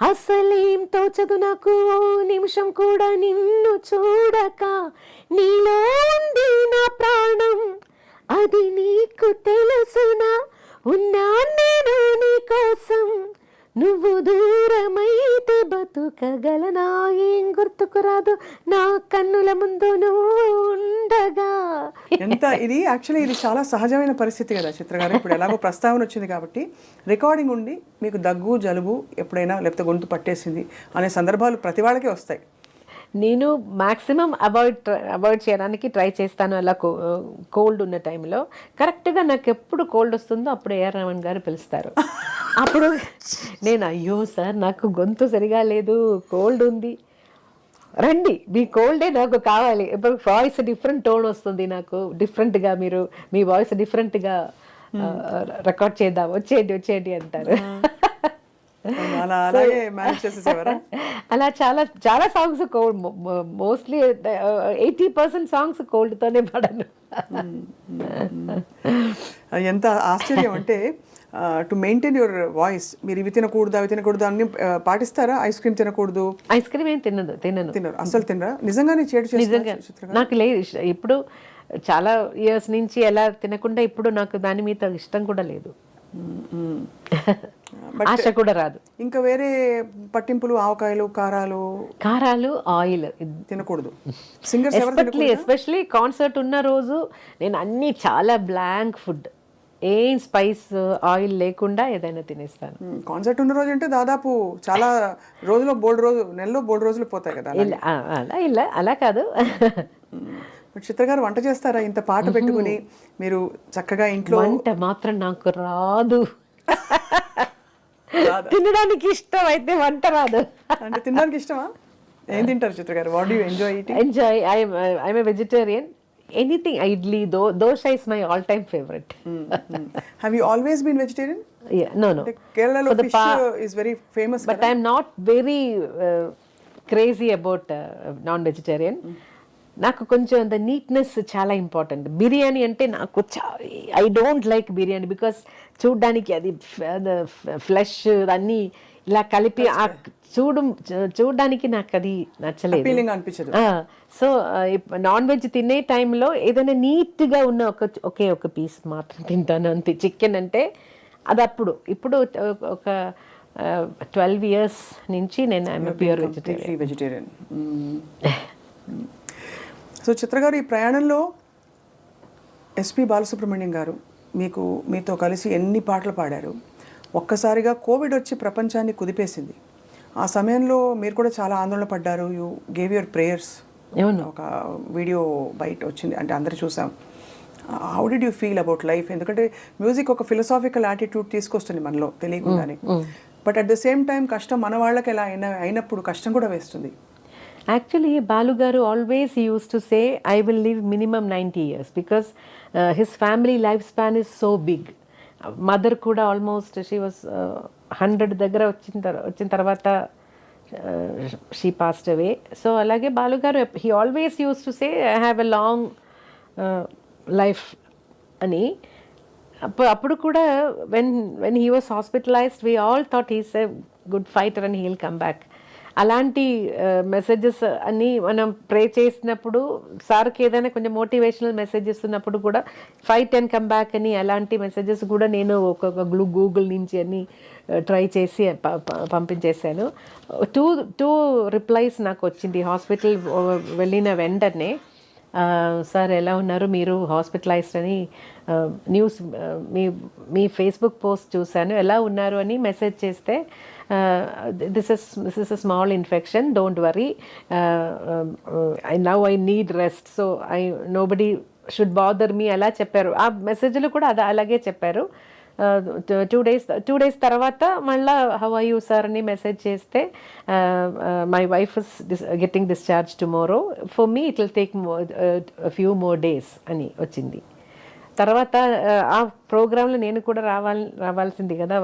అసలేం తోచదు నాకు ఓ నిమిషం కూడా నిన్ను చూడక, నీలో ఉంది నా ప్రాణం అది నీకు తెలుసునా, ఉన్నా నేను నీ కోసం నువ్వు దూరమైతే బతుకగలనా, ఏం గుర్తుకు రాదు నా కన్నుల ముందు ఉండగా. ఎంత ఇది యాక్చువల్లీ ఇది చాలా సహజమైన పరిస్థితి కదా చిత్ర గారు. ఇప్పుడు ఎలాగో ప్రస్తావన వచ్చింది కాబట్టి రికార్డింగ్ ఉండి మీకు దగ్గు జలుబు ఎప్పుడైనా లేకపోతే గొంతు పట్టేసింది అనే సందర్భాలు ప్రతి వాళ్ళకే వస్తాయి. నేను మాక్సిమం అవాయిడ్ చేయడానికి ట్రై చేస్తాను అలా కోల్డ్ ఉన్న టైంలో. కరెక్ట్గా నాకు ఎప్పుడు కోల్డ్ వస్తుందో అప్పుడు ఏఆర్ రెహమాన్ గారు పిలుస్తారు. అప్పుడు నేను అయ్యో సార్ నాకు గొంతు సరిగా లేదు, కోల్డ్ ఉంది, రండి మీ కోల్డే నాకు కావాలి. ఇప్పుడు వాయిస్ డిఫరెంట్ టోన్ వస్తుంది నాకు, డిఫరెంట్గా మీరు మీ వాయిస్ డిఫరెంట్గా రికార్డ్ చేద్దాం, వచ్చేయండి అంటారు. అలాగే మేనేజ్ చేసేసేవారా? అలా చాలా చాలా సాంగ్స్ కోల్డ్, మోస్ట్లీ 80% సాంగ్స్ కోల్డ్తోనే పడను. ఎంత ఆశ్చర్యం అంటే టు మెయింటైన్ యువర్ వాయిస్ మీరు ఇవి తినకూడదు అవి తినకూడదు అన్ని పాటిస్తారా? ఐస్ క్రీమ్ తినకూడదు, ఐస్ క్రీమ్ ఏం తినరు అసలు తినరా? నిజంగానే చేడు నిజంగా నాకు లేదు ఇప్పుడు చాలా ఇయర్స్ నుంచి ఎలా తినకుండా ఇప్పుడు నాకు దాని మీద ఇష్టం కూడా లేదు, ఆశ కూడా రాదు. ఇంకా వేరే పట్టింపులు, ఆవకాయలు, కారాలు, ఆయిల్ తినకూడదు. ఎస్పెషలీ కాన్సర్ట్ ఉన్న రోజు నేను అన్ని చాలా బ్లాంక్ ఫుడ్, ఏం స్పైస్ ఆయిల్ లేకుండా ఏదైనా తినేస్తాను. కాన్సర్ట్ ఉన్న రోజు అంటే దాదాపు చాలా నెలలో 3 రోజులు పోతాయి కదా. అలా కాదు. చిత్ర గారు వంట చేస్తారా? ఇంత పాట పెట్టుకుని మీరు చక్కగా ఇంట్లో? వంట మాత్రం నాకు రాదు, తినడానికి ఇష్టం అయితే వంట రాదు. అంటే తినడానికి ఇష్టమా? ఏం తింటారు చిత్ర గారు? What do you enjoy eating? I'm a vegetarian. Anything, idli, dosha is my all-time favorite. Have you always been vegetarian? Yeah, no. Kerala fish is very famous. But I'm not very crazy about non-vegetarian. నాకు కొంచెం the neatness చాలా important. Biryani అంటే నాకు I don't like biryani because చూడ్డానికి అది flesh అన్నీ ఇలా కలిపి చూడడానికి నాకు అది నచ్చలేదు. సో నాన్ వెజ్ తినే టైంలో ఏదైనా నీట్గా ఉన్న ఒక పీస్ మాత్రం తింటాను అంతే. చికెన్ అంటే అది ఇప్పుడు ఒక 12 years నుంచి నేను ఐఎమ్ ప్యూర్ వెజిటేరియన్. సో చిత్ర గారు, ఈ ప్రయాణంలో ఎస్పి బాలసుబ్రహ్మణ్యం గారు మీతో కలిసి ఎన్ని పాటలు పాడారు. ఒక్కసారిగా కోవిడ్ వచ్చి ప్రపంచాన్ని కుదిపేసింది. ఆ సమయంలో మీరు కూడా చాలా ఆందోళన పడ్డారు. You gave your prayers. ఒక వీడియో బయట వచ్చింది, అంటే అందరూ చూసాం. How did you feel about life? ఎందుకంటే మ్యూజిక్ ఒక ఫిలసాఫికల్ యాటిట్యూడ్ తీసుకొస్తుంది మనలో తెలియకుండానే. But at the same time కష్టం మన వాళ్ళకి ఎలా అయినప్పుడు కష్టం కూడా వేస్తుంది. Actually, Balu garu always used to say, I will live minimum 90 years because his family lifespan is so big. Mother kuda almost, she was 100 దగ్గర వచ్చిన తర్వాత she passed away. So alage Balu garu, he always used to say, I have a long life ani. అప్పుడు కూడా when he was hospitalized, we all thought he's a good fighter and he'll come back. అలాంటి messages అన్నీ మనం ప్రే చేసినప్పుడు, సార్కి ఏదైనా కొంచెం motivational messages ఉన్నప్పుడు కూడా ఫైట్ అండ్ కమ్ బ్యాక్ అని అలాంటి మెసేజెస్ కూడా నేను ఒక గూగుల్ నుంచి అన్ని ట్రై చేసి పంపించేశాను. టూ రిప్లైస్ నాకు వచ్చింది హాస్పిటల్ వెళ్ళిన వెంటనే. సార్ ఎలా ఉన్నారు, మీరు హాస్పిటలైజ్డ్ అని న్యూస్ మీ ఫేస్బుక్ పోస్ట్ చూశాను, ఎలా ఉన్నారు అని మెసేజ్ చేస్తే, this is a small infection, don't worry, now I need rest, so nobody should bother me అలా చెప్పారు. ఆ మెసేజ్లో కూడా అలాగే చెప్పారు. 2 days తర్వాత మళ్ళీ హౌ ఆర్ యూ సార్ అని మెసేజ్ చేస్తే, my wife is getting discharge tomorrow, for me it will take few more days అని వచ్చింది. తర్వాత ఆ ప్రోగ్రాంలో నేను కూడా రావాల్సింది కదా.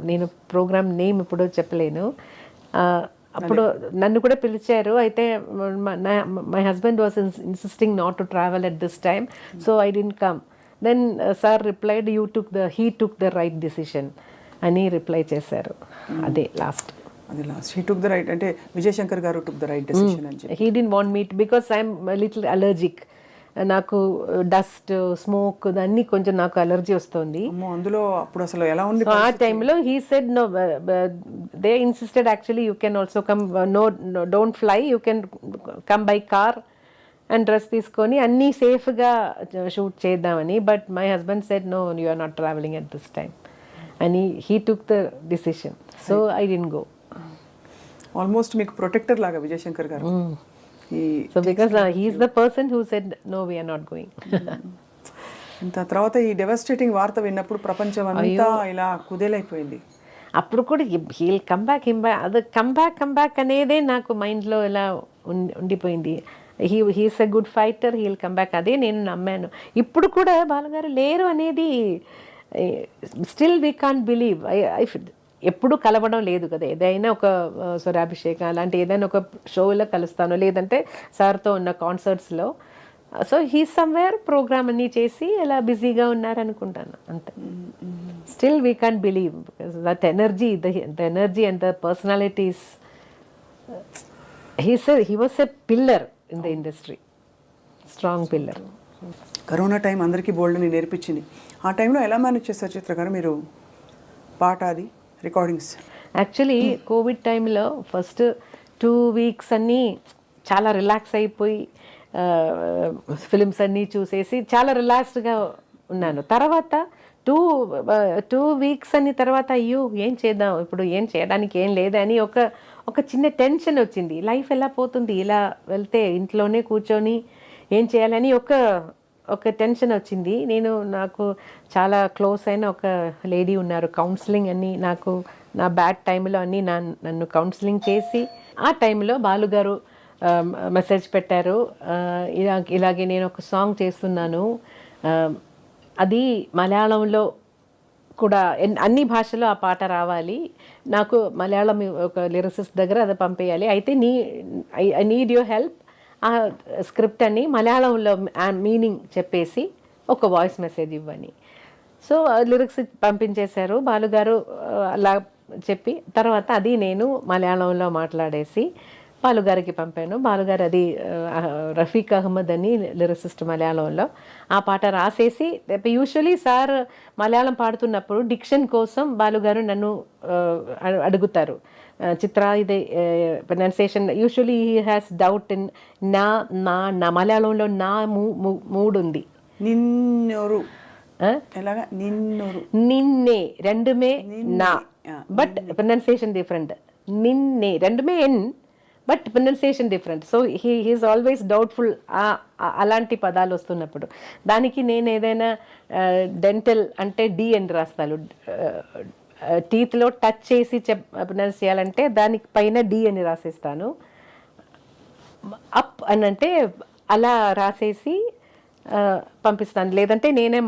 నేను ప్రోగ్రామ్ నేమ్ ఇప్పుడు చెప్పలేను. అప్పుడు నన్ను కూడా పిలిచారు. అయితే my husband was insisting not to travel at this time, so I didn't come. Then sir replied, he took the right decision అని రిప్లై చేశారు. అదే last. He took the right అంటే Vijayashankar garu took the right decision అని చెప్పి. He didn't want me because I'm little allergic. నాకు dust, smoke అన్నీ కొంచెం నాకు అలర్జీ వస్తుంది. అందులో అప్పుడు అసలు ఎలా ఉంది ఆ టైంలో he said no, they insisted actually you can also come, no don't fly, you can come by car and dress తీసుకొని అన్నీ సేఫ్గా షూట్ చేద్దామని. But my husband said no, you are not travelling at this time అని he took the decision, so I didn't go. Almost మీకు protector లాగా విజయశంకర్ గారు. ఈ so because he's the person who said no we're not going. ఇంత తర్వాత ఈ devastating వార్త విన్నప్పుడు ప్రపంచం అంతా ఇలా కుదేలైపోయింది. అప్పుడు కూడా హీల్ కమ్ బ్యాక్ అది కమ్ బ్యాక్ అనేదే నాకు మైండ్లో ఇలా ఉండిపోయింది. He's a good fighter, he'll come back, అదే నేను నమ్మాను. ఇప్పుడు కూడా బాలుగారు లేరు అనేది స్టిల్ వీ కాంట్ బిలీవ్. ఎప్పుడు కలవడం లేదు కదా, ఏదైనా ఒక స్వరాభిషేకం అలాంటి ఏదైనా ఒక షోలో కలుస్తాను, లేదంటే సార్తో ఉన్న కాన్సర్ట్స్లో. సో హీ సమ్వేర్ ప్రోగ్రామ్ అన్నీ చేసి అలా బిజీగా ఉన్నారనుకుంటాను అంతే. Still we can't believe because that energy, the energy and the personalities. He was a pillar in the industry, strong pillar. Corona time అందరికీ బోల్డ్ని నేర్పించింది. ఆ టైంలో ఎలా మేనేజ్ చేస్తారు చిత్ర గారు మీరు పాట అది రికార్డింగ్స్? యాక్చువల్లీ కోవిడ్ టైంలో ఫస్ట్ 2 weeks అన్నీ చాలా రిలాక్స్ అయిపోయి ఫిలిమ్స్ అన్నీ చూసేసి చాలా రిలాక్స్డ్గా ఉన్నాను. తర్వాత 2 weeks అని తర్వాత అయ్యో ఏం చేద్దాం ఇప్పుడు, ఏం చేయడానికి ఏం లేదని ఒక చిన్న టెన్షన్ వచ్చింది. లైఫ్ ఎలా పోతుంది ఇలా వెళ్తే, ఇంట్లోనే కూర్చొని ఏం చేయాలని ఒక టెన్షన్ వచ్చింది. నాకు చాలా క్లోజ్ అయిన ఒక లేడీ ఉన్నారు, కౌన్సిలింగ్ అని నాకు నా బ్యాడ్ టైంలో అన్నీ నన్ను కౌన్సిలింగ్ చేసి, ఆ టైంలో బాలుగారు మెసేజ్ పెట్టారు, ఇలాగే నేను ఒక సాంగ్ చేస్తున్నాను, అది మలయాళంలో కూడా అన్ని భాషలో ఆ పాట రావాలి, నాకు మలయాళం ఒక లిరిసిస్ట్ దగ్గర అది పంపేయాలి, అయితే ఐ నీడ్ యువర్ హెల్ప్, ఆ స్క్రిప్ట్ అని మలయాళంలో మీనింగ్ చెప్పేసి ఒక వాయిస్ మెసేజ్ ఇవ్వని. సో లిరిక్స్ పంపించేశారు బాలుగారు. అలా చెప్పి తర్వాత అది నేను మలయాళంలో మాట్లాడేసి బాలుగారికి పంపాను. బాలుగారు అది రఫీక్ అహ్మద్ అని లిరిసిస్ట్ మలయాళంలో ఆ పాట రాసేసి, యూజువలీ సార్ మలయాళం పాడుతున్నప్పుడు డిక్షన్ కోసం బాలుగారు నన్ను అడుగుతారు, చిత్ర ఇది pronunciation usually he has doubt in నా మలయాళంలో నా మూడు ఉంది, నిన్నోరు ఎలాగా నిన్నే రెండుమే నా, బట్ ప్రొనౌన్సియేషన్ డిఫరెంట్. నిన్నే రెండుమే ఎన్, but pronunciation different. So he's always doubtful అలాంటి పదాలు వస్తున్నప్పుడు. దానికి నేను ఏదైనా డెంటల్ అంటే డి అని రాస్తాను, టీత్లో టచ్ చేసి ప్రొనౌన్స్ చేయాలంటే దానికి పైన డి అని రాసేస్తాను. అప్ అని అంటే అలా రాసేసి పంపిస్తాను, లేదంటే నేనే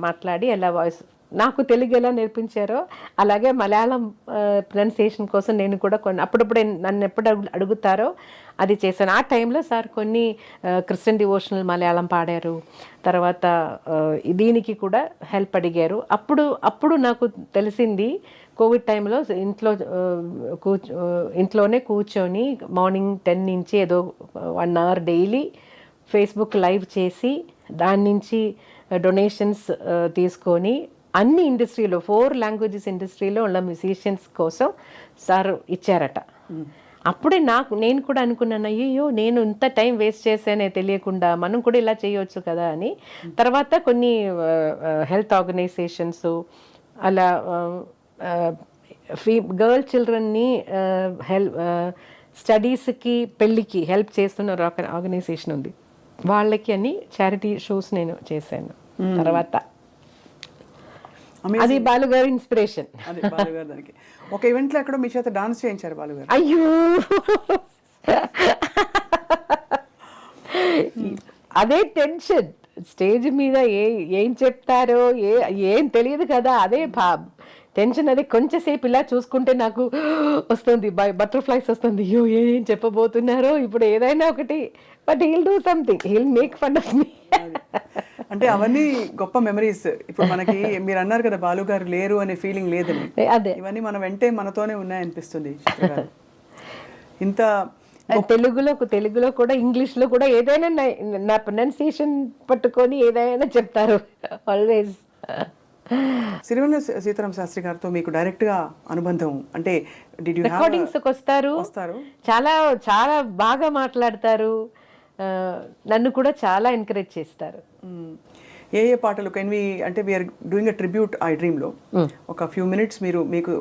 మాట్లాడి అలా వాయిస్. నాకు తెలుగు ఎలా నేర్పించారో అలాగే మలయాళం ప్రొనౌన్సియేషన్ కోసం నేను కూడా అప్పుడప్పుడు నన్ను ఎప్పుడు అడుగుతారో అది చేశాను. ఆ టైంలో సార్ కొన్ని క్రిస్టియన్ డివోషనల్ మలయాళం పాడారు, తర్వాత దీనికి కూడా హెల్ప్ అడిగారు. అప్పుడు నాకు తెలిసింది కోవిడ్ టైంలో ఇంట్లోనే కూర్చొని మార్నింగ్ 10 నుంచి ఏదో 1 hour డైలీ ఫేస్బుక్ లైవ్ చేసి దాని నుంచి డొనేషన్స్ తీసుకొని అన్ని ఇండస్ట్రీలో 4 languages ఇండస్ట్రీలో ఉన్న మ్యూజిషియన్స్ కోసం సార్ ఇచ్చారట. అప్పుడే నేను కూడా అనుకున్నాను, అయ్యో నేను ఇంత టైం వేస్ట్ చేశానే తెలియకుండా, మనం కూడా ఇలా చేయవచ్చు కదా అని. తర్వాత కొన్ని హెల్త్ ఆర్గనైజేషన్స్ అలా గర్ల్ చిల్డ్రన్ని స్టడీస్కి పెళ్ళికి హెల్ప్ చేస్తున్న ఒక ఆర్గనైజేషన్ ఉంది, వాళ్ళకి అని చారిటీ షోస్ నేను చేశాను. తర్వాత అది బాలుగారు ఇన్స్పిరేషన్. అదే బాలుగారు దానికి ఒక ఈవెంట్లో ఎక్కడో మీ చేత డాన్స్ చేయించారు బాలుగారు. అయ్యో అదే టెన్షన్, స్టేజ్ మీద ఏం చెప్తారో ఏం తెలియదు కదా, అదే టెన్షన్. అదే కొంచెంసేపు ఇలా చూసుకుంటే నాకు వస్తుంది, బటర్ఫ్లైస్ వస్తుంది, అయ్యో ఏం చెప్పబోతున్నారో ఇప్పుడు ఏదైనా ఒకటి, but he'll do something, he'll make fun of me. అంటే అవన్నీ గొప్ప మెమరీస్. ఇప్పుడు మనకి మీరు అన్నారు కదా బాలుగారు లేరు అనే ఫీలింగ్ లేదని, అదే ఇవన్నీ మన వెంటే మనతోనే ఉన్నాయనిపిస్తుంది చిత్ర గారు. ఇంత తెలుగులో కూడా ఇంగ్లీష్లో కూడా ఏదైనా నా ప్రొనౌన్సియేషన్ పట్టుకొని ఏదైనా చెప్తారు ఆల్వేస్. సిరివెన్నెల సీతారామ శాస్త్రి గారితో మీకు డైరెక్ట్ గా అనుబంధం అంటే రికార్డింగ్స్ వస్తారు, చాలా చాలా బాగా మాట్లాడతారు, నన్ను కూడా చాలా ఎంకరేజ్ చేస్తారు. ఏ ఏ పాటలు కెన్ వి అంటే we're doing a tribute I డ్రీమ్లో ఒక ఫ్యూ మినిట్స్ మీరు మీకు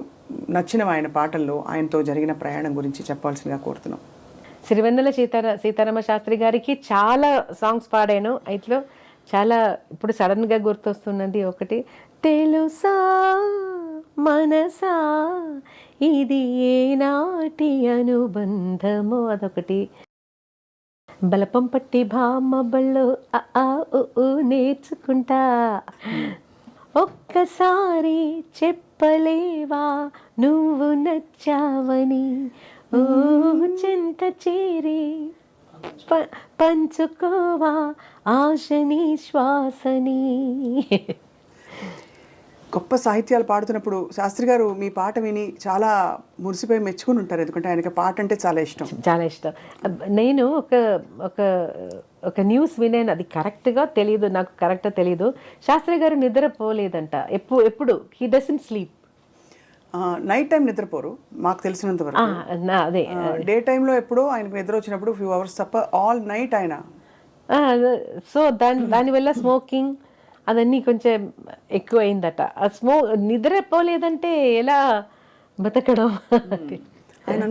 నచ్చిన ఆయన పాటల్లో ఆయనతో జరిగిన ప్రయాణం గురించి చెప్పాల్సిందిగా కోరుతున్నాం. సిరివెన్నెల సీతారామ శాస్త్రి గారికి చాలా సాంగ్స్ పాడాను. అయిట్లో చాలా ఇప్పుడు సడన్గా గుర్తొస్తున్నది ఒకటి, తెలుసా మనసా ఇది ఏనాటి అనుబంధమో, అదొకటి. బలపం పట్టి భామ బళ్ళు నేర్చుకుంటా, ఒక్కసారి చెప్పలేవా నువ్వు నచ్చావని, ఓ చెంత చేరి పంచుకోవా ఆశని శ్వాసని. గొప్ప సాహిత్యాలు పాడుతున్నప్పుడు శాస్త్రి గారు మీ పాట విని చాలా మురిసిపోయి మెచ్చుకుని ఉంటారు, ఎందుకంటే ఆయనకి పాట అంటే చాలా ఇష్టం. చాలా ఇష్టం. నేను ఒక ఒక ఒక న్యూస్ వినాను, అది కరెక్ట్గా తెలియదు, నాకు కరెక్ట్గా తెలియదు. శాస్త్రి గారు నిద్రపోలేదంట ఎప్పుడు. He doesn't sleep. Night time నిద్రపోరు మాకు తెలిసినంత వరకు. అదే డే టైంలో ఎప్పుడో ఆయనకు నిద్ర వచ్చినప్పుడు ఫ్యూ అవర్స్ తప్ప ఆల్ నైట్ ఆయన. సో దానివల్ల స్మోకింగ్ అదన్నీ కొంచెం ఎక్కువ అయిందట. నిద్రపోలేదంటే ఎలా బతకడం. ఆయన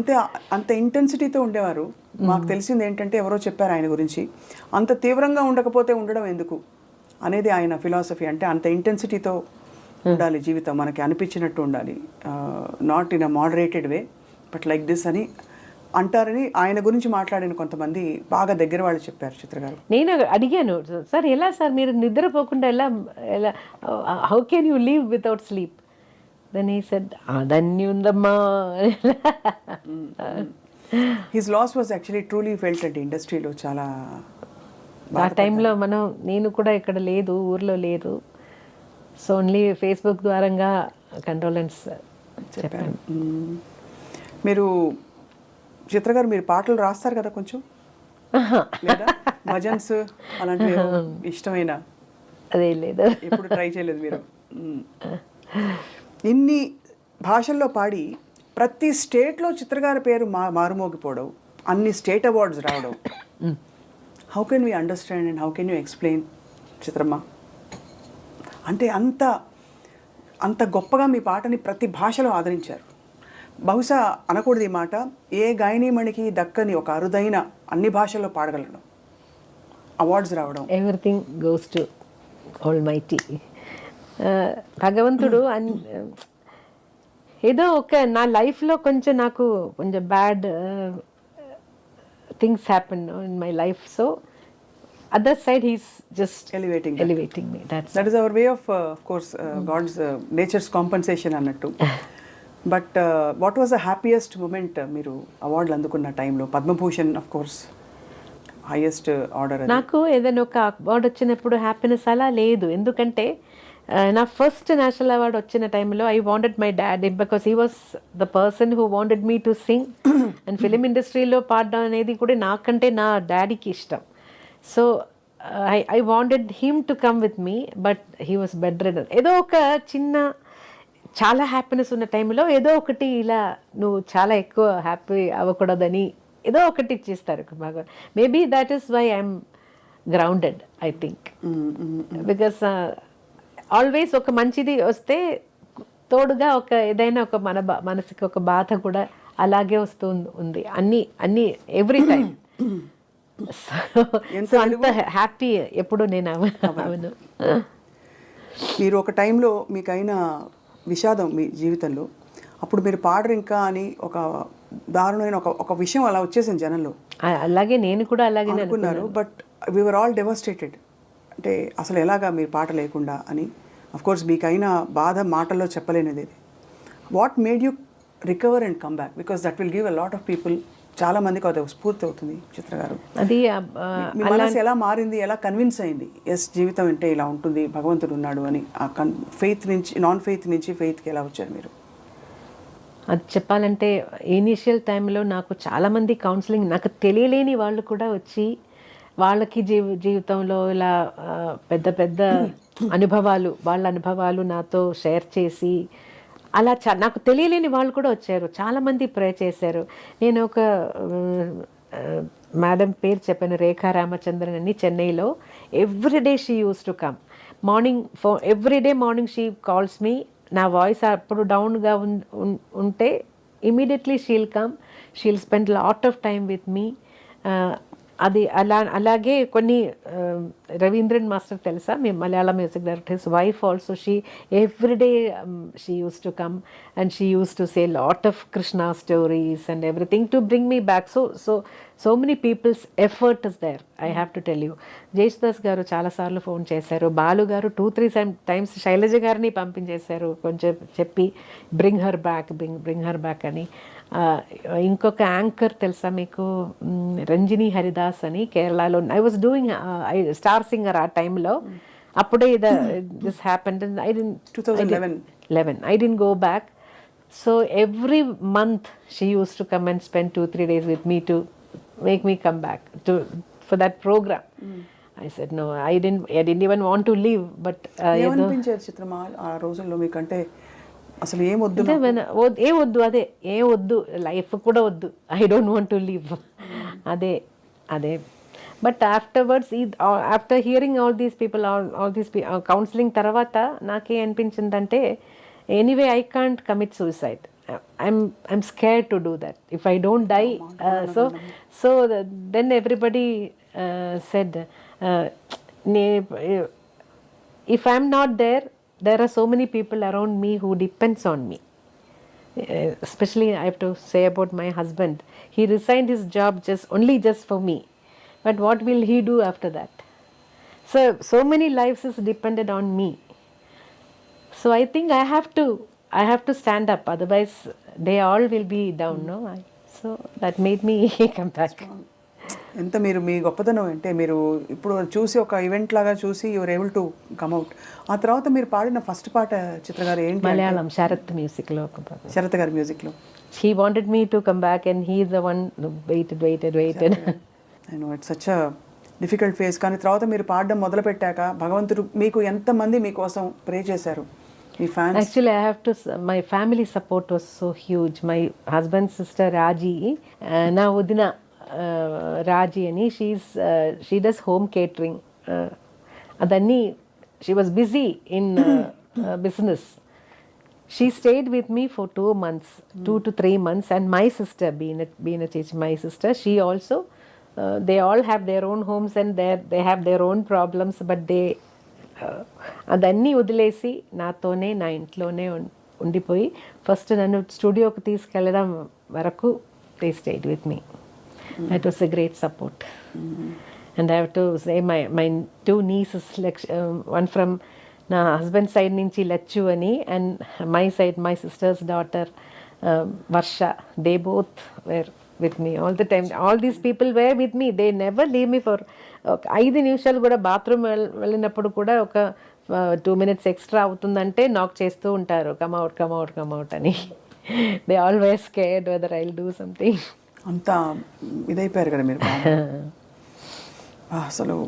అంత ఇంటెన్సిటీతో ఉండేవారు. మాకు తెలిసింది ఏంటంటే ఎవరో చెప్పారు ఆయన గురించి, అంత తీవ్రంగా ఉండకపోతే ఉండడం ఎందుకు అనేది ఆయన ఫిలాసఫీ. అంటే అంత ఇంటెన్సిటీతో ఉండాలి జీవితం, మనకి అనిపించినట్టు ఉండాలి, not in a moderated way but like this అని అంటారని ఆయన గురించి మాట్లాడిన కొంతమంది బాగా దగ్గర వాళ్ళు చెప్పారు. చిత్ర గారు, నేను అడిగాను, సార్ ఎలా సార్ మీరు నిద్రపోకుండా ఎలా how can you live without sleep? Then he said అదన్నీ ఉందమ్మా. His loss was actually truly felt అంటే ఇండస్ట్రీలో చాలా. ఆ టైంలో నేను కూడా ఇక్కడ లేదు, ఊర్లో లేదు. సో ఓన్లీ ఫేస్బుక్ ద్వారంగా కండోలెన్స్ చెప్పాను. మీరు చిత్ర గారు మీరు పాటలు రాస్తారు కదా కొంచెం, లేదా భజన్స్ అలాంటివి ఇష్టమైన? అదే లేదు, ఎప్పుడు ట్రై చేయలేదు మీరు? ఇన్ని భాషల్లో పాడి ప్రతి స్టేట్లో చిత్రగారి పేరు మారుమోగిపోవడం, అన్ని స్టేట్ అవార్డ్స్ రావడం, how can we understand and how can you explain చిత్రమ్మ? అంటే అంత గొప్పగా మీ పాటని ప్రతి భాషలో ఆదరించారు. బహుశా అనకూడదు ఈ మాట, ఏ గాయనీమణికి దక్కని ఒక అరుదైన అన్ని భాషల్లో పాడగలడం, అవార్డ్స్ రావడం. Everything goes to almighty. భగవంతుడు ఏదో ఒక నా లైఫ్లో నాకు కొంచెం bad things happen in my life. So other side he's just elevating me. That is our way of course God's nature's compensation annattu. But what was the happiest moment మీరు అవార్డులు అందుకున్న టైంలో? Padma Bhushan of course highest order. నాకు ఏదైనా ఒక award వచ్చినప్పుడు happiness అలా లేదు, ఎందుకంటే నా ఫస్ట్ నేషనల్ అవార్డు వచ్చిన టైంలో I wanted my dad, because he was the person who wanted me to sing. And film ఇండస్ట్రీలో పాడడం అనేది కూడా నాకంటే నా డాడీకి ఇష్టం. So I wanted him to come with me, but he was bedridden. ఏదో ఒక చిన్న చాలా హ్యాపీనెస్ ఉన్న టైంలో ఏదో ఒకటి ఇలా నువ్వు చాలా ఎక్కువ హ్యాపీ అవ్వకూడదని ఏదో ఒకటి ఇచ్చేస్తారు బాగా. Maybe that is why I'm grounded I think. Because always ఒక మంచిది వస్తే తోడుగా ఒక ఏదైనా ఒక మనసుకి ఒక బాధ కూడా అలాగే వస్తూ ఉంది, అన్ని ఎవ్రీ టైం. సో అంత హ్యాపీ ఎప్పుడు నేను అవను. మీరు ఒక టైంలో మీకైన విషాదం మీ జీవితంలో, అప్పుడు మీరు పాడరు ఇంకా అని ఒక దారుణమైన ఒక విషయం అలా వచ్చేసింది జనంలో. అలాగే నేను కూడా అలాగే అనుకున్నారు. But we were all devastated. అంటే అసలు ఎలాగా మీరు పాట లేకుండా అని. అఫ్ కోర్స్ మీకైన బాధ మాటల్లో చెప్పలేనిది. What made you recover and come back? Because that will give a lot of people, చాలా మందికి అది స్ఫూర్తి అవుతుంది. చిత్ర గారు, అది మీ మనసు ఎలా మారింది, ఎలా కన్విన్స్ అయింది ఎస్ జీవితం అంటే ఇలా ఉంటుంది, భగవంతుడు ఉన్నాడు అని? ఆ ఫెయిత్ నుంచి నాన్ ఫెయిత్ నుంచి ఫెయిత్కి ఎలా వచ్చారు మీరు? అది చెప్పాలంటే ఇనీషియల్ టైంలో నాకు చాలామంది కౌన్సిలింగ్, నాకు తెలియలేని వాళ్ళు కూడా వచ్చి వాళ్ళకి జీవితంలో ఇలా పెద్ద పెద్ద అనుభవాలు, వాళ్ళ అనుభవాలు నాతో షేర్ చేసి అలా నాకు తెలియలేని వాళ్ళు కూడా వచ్చారు. చాలామంది ప్రే చేశారు. నేను ఒక మేడం పేరు చెప్పాను, రేఖా రామచంద్రన్ అని, చెన్నైలో. Everyday she use to come. Morning every day morning she calls me. నా వాయిస్ అప్పుడు డౌన్గా ఉంటే immediately she'll spend lot of time with me. అది అలాగే కొన్ని రవీంద్రన్ మాస్టర్ తెలుసా, మీ Malayalam music director, his wife also, she everyday she use to come and she use to say lot of Krishna stories and everything to bring me back. So many peoples effort is there, I have to tell you. Yesudas గారు చాలాసార్లు phone చేశారు, బాలు గారు 2-3 times Shailaja గారిని పంపించేశారు కొంచెం చెప్పి bring her back అని. ఇంకొక యాంకర్ తెలుసా మీకు, రంజిని హరిదాస్ అని కేరళలో, I was doing star singer ఆ టైంలో. అప్పుడే this happened. I didn't 2011 I didn't go back. So every month she used to come and spend 2-3 days with me to make me come back for that program. I said no, I didn't even want to leave, but ఏమనిపించేది చిత్రమా ఆ రోజుల్లో మీకంటే? అసలు ఏం వద్దు, అదే ఏం వద్దు, life కూడా వద్దు, I don't want to leave, అదే. But afterwards, after hearing all these people, all these counselling తర్వాత నాకే అనిపించిందంటే, anyway I can't commit suicide. I'm scared to do that. If I don't die, so then everybody said, if I'm not there, there are so many people around me who depends on me. Especially I have to say about my husband. He resigned his job just for me. But what will he do after that? So many lives is dependent on me. So I think I have to stand up, otherwise they all will be down, no? So that made me come back. ఎంత మీరు మీ గొప్పతనం అంటే, మీరు ఇప్పుడు చూసి ఒక event లాగా చూసి యువర్ ఏబుల్ టు కమ్అవుట్. ఆ తర్వాత మీరు పాడిన ఫస్ట్ పాట చిత్ర గారు ఏంటి? మలయాళం శరత్ మ్యూజిక్లో, శరత్ గారి మ్యూజిక్లో. He wanted me to come back and he is the one who waited. I know it's such a difficult phase. కానీ తర్వాత మీరు పాడడం మొదలు పెట్టాక భగవంతుడు మీకు ఎంతమంది మీకోసం ప్రే చేశారు, మీ fans? Actually, I have to. My family support was so huge. My husband's sister Raji, na Udina Raji ani, she does home catering. Adanni she was busy in business. She stayed with me for 2 months, 2 to 3 months, and my sister, my sister, she also. They all have their own homes and they have their own problems, but they. అదన్నీ వదిలేసి నాతోనే, నా ఇంట్లోనే ఉండిపోయి first నన్ను స్టూడియోకి తీసుకెళ్ళడం వరకు they stayed with me. That was a great support. And I have to say my 2 nieces, one from నా హస్బెండ్ సైడ్ నుంచి లచ్చు అని, and my side my sister's daughter Varsha, they both were with me all the time. All these people were with me. They never leave me for 5 నిమిషాలు కూడా. Bathroom వెళ్ళినప్పుడు కూడా ఒక 2 minutes extra అవుతుందంటే నాక్ చేస్తూ ఉంటారు, కమ్అవుట్ అని. They always scared weather I will do something. అంతా ఇదైపోయారు కదా మీరు. అసలు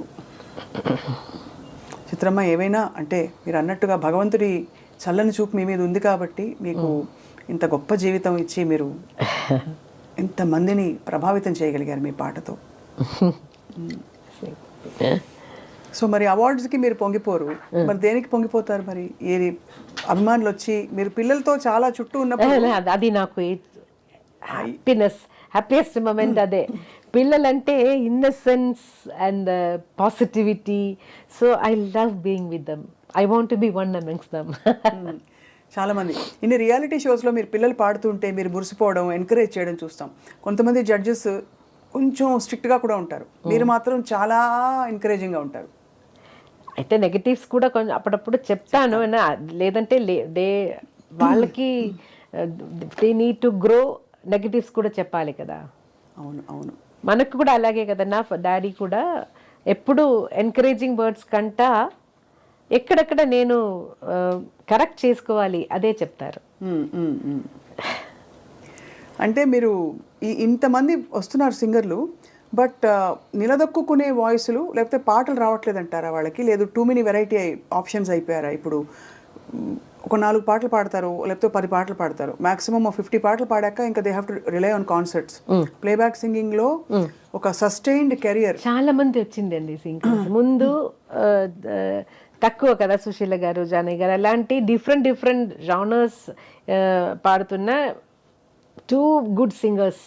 చిత్రమ్మ, ఏవైనా అంటే మీరు అన్నట్టుగా భగవంతుడి చల్లని చూపు మీ మీద ఉంది కాబట్టి మీకు ఇంత గొప్ప జీవితం ఇచ్చి మీరు ఎంతమందిని ప్రభావితం చేయగలిగారు మీ పాటతో. సో మరి అవార్డ్స్కి మీరు పొంగిపోరు, మరి దేనికి పొంగిపోతారు? మరి ఏది అభిమానులు వచ్చి మీరు పిల్లలతో చాలా చుట్టూ ఉన్నప్పుడు, అది నాకు హ్యాపీయెస్ట్ మూమెంట్ అదే. పిల్లలంటే innocence and positivity. So I love being with them. I want to be one amongst them. చాలామంది ఇన్ని రియాలిటీ షోస్లో మీరు పిల్లలు పాడుతుంటే మీరు మురిసిపోవడం, ఎంకరేజ్ చేయడం చూస్తాం. కొంతమంది జడ్జెస్ కొంచెం స్ట్రిక్ట్గా కూడా ఉంటారు, మీరు మాత్రం చాలా ఎంకరేజింగ్గా ఉంటారు. అయితే నెగటివ్స్ కూడా కొంచెం అప్పుడప్పుడు చెప్తాను, లేదంటే వాళ్ళకి they need to grow, negatives కూడా చెప్పాలి కదా. అవును. మనకు కూడా అలాగే కదా. నా డాడీ కూడా ఎప్పుడు ఎంకరేజింగ్ వర్డ్స్ కంటా ఎక్కడెక్కడ నేను కరెక్ట్ చేసుకోవాలి అదే చెప్తారు. అంటే మీరు ఇంతమంది వస్తున్నారు సింగర్లు, బట్ నిలదొక్కునే వాయిస్లు లేకపోతే పాటలు రావట్లేదంటారా వాళ్ళకి? లేదు, టూ మెనీ వెరైటీ ఆప్షన్స్ అయిపోయారా? ఇప్పుడు ఒక 4 పాటలు పాడతారు, లేకపోతే 10 పాటలు పాడతారు, మాక్సిమం 50 పాటలు పాడాక ఇంకా they have to rely on concerts. Playback singing లో ఒక సస్టైన్డ్ కెరియర్ చాలా మంది వచ్చిందండి సింగర్స్. ముందు తక్కువ కదా సుశీల గారు, జానయ్య గారు అలాంటి డిఫరెంట్ జానర్స్ పాడుతున్న 2 గుడ్ సింగర్స్.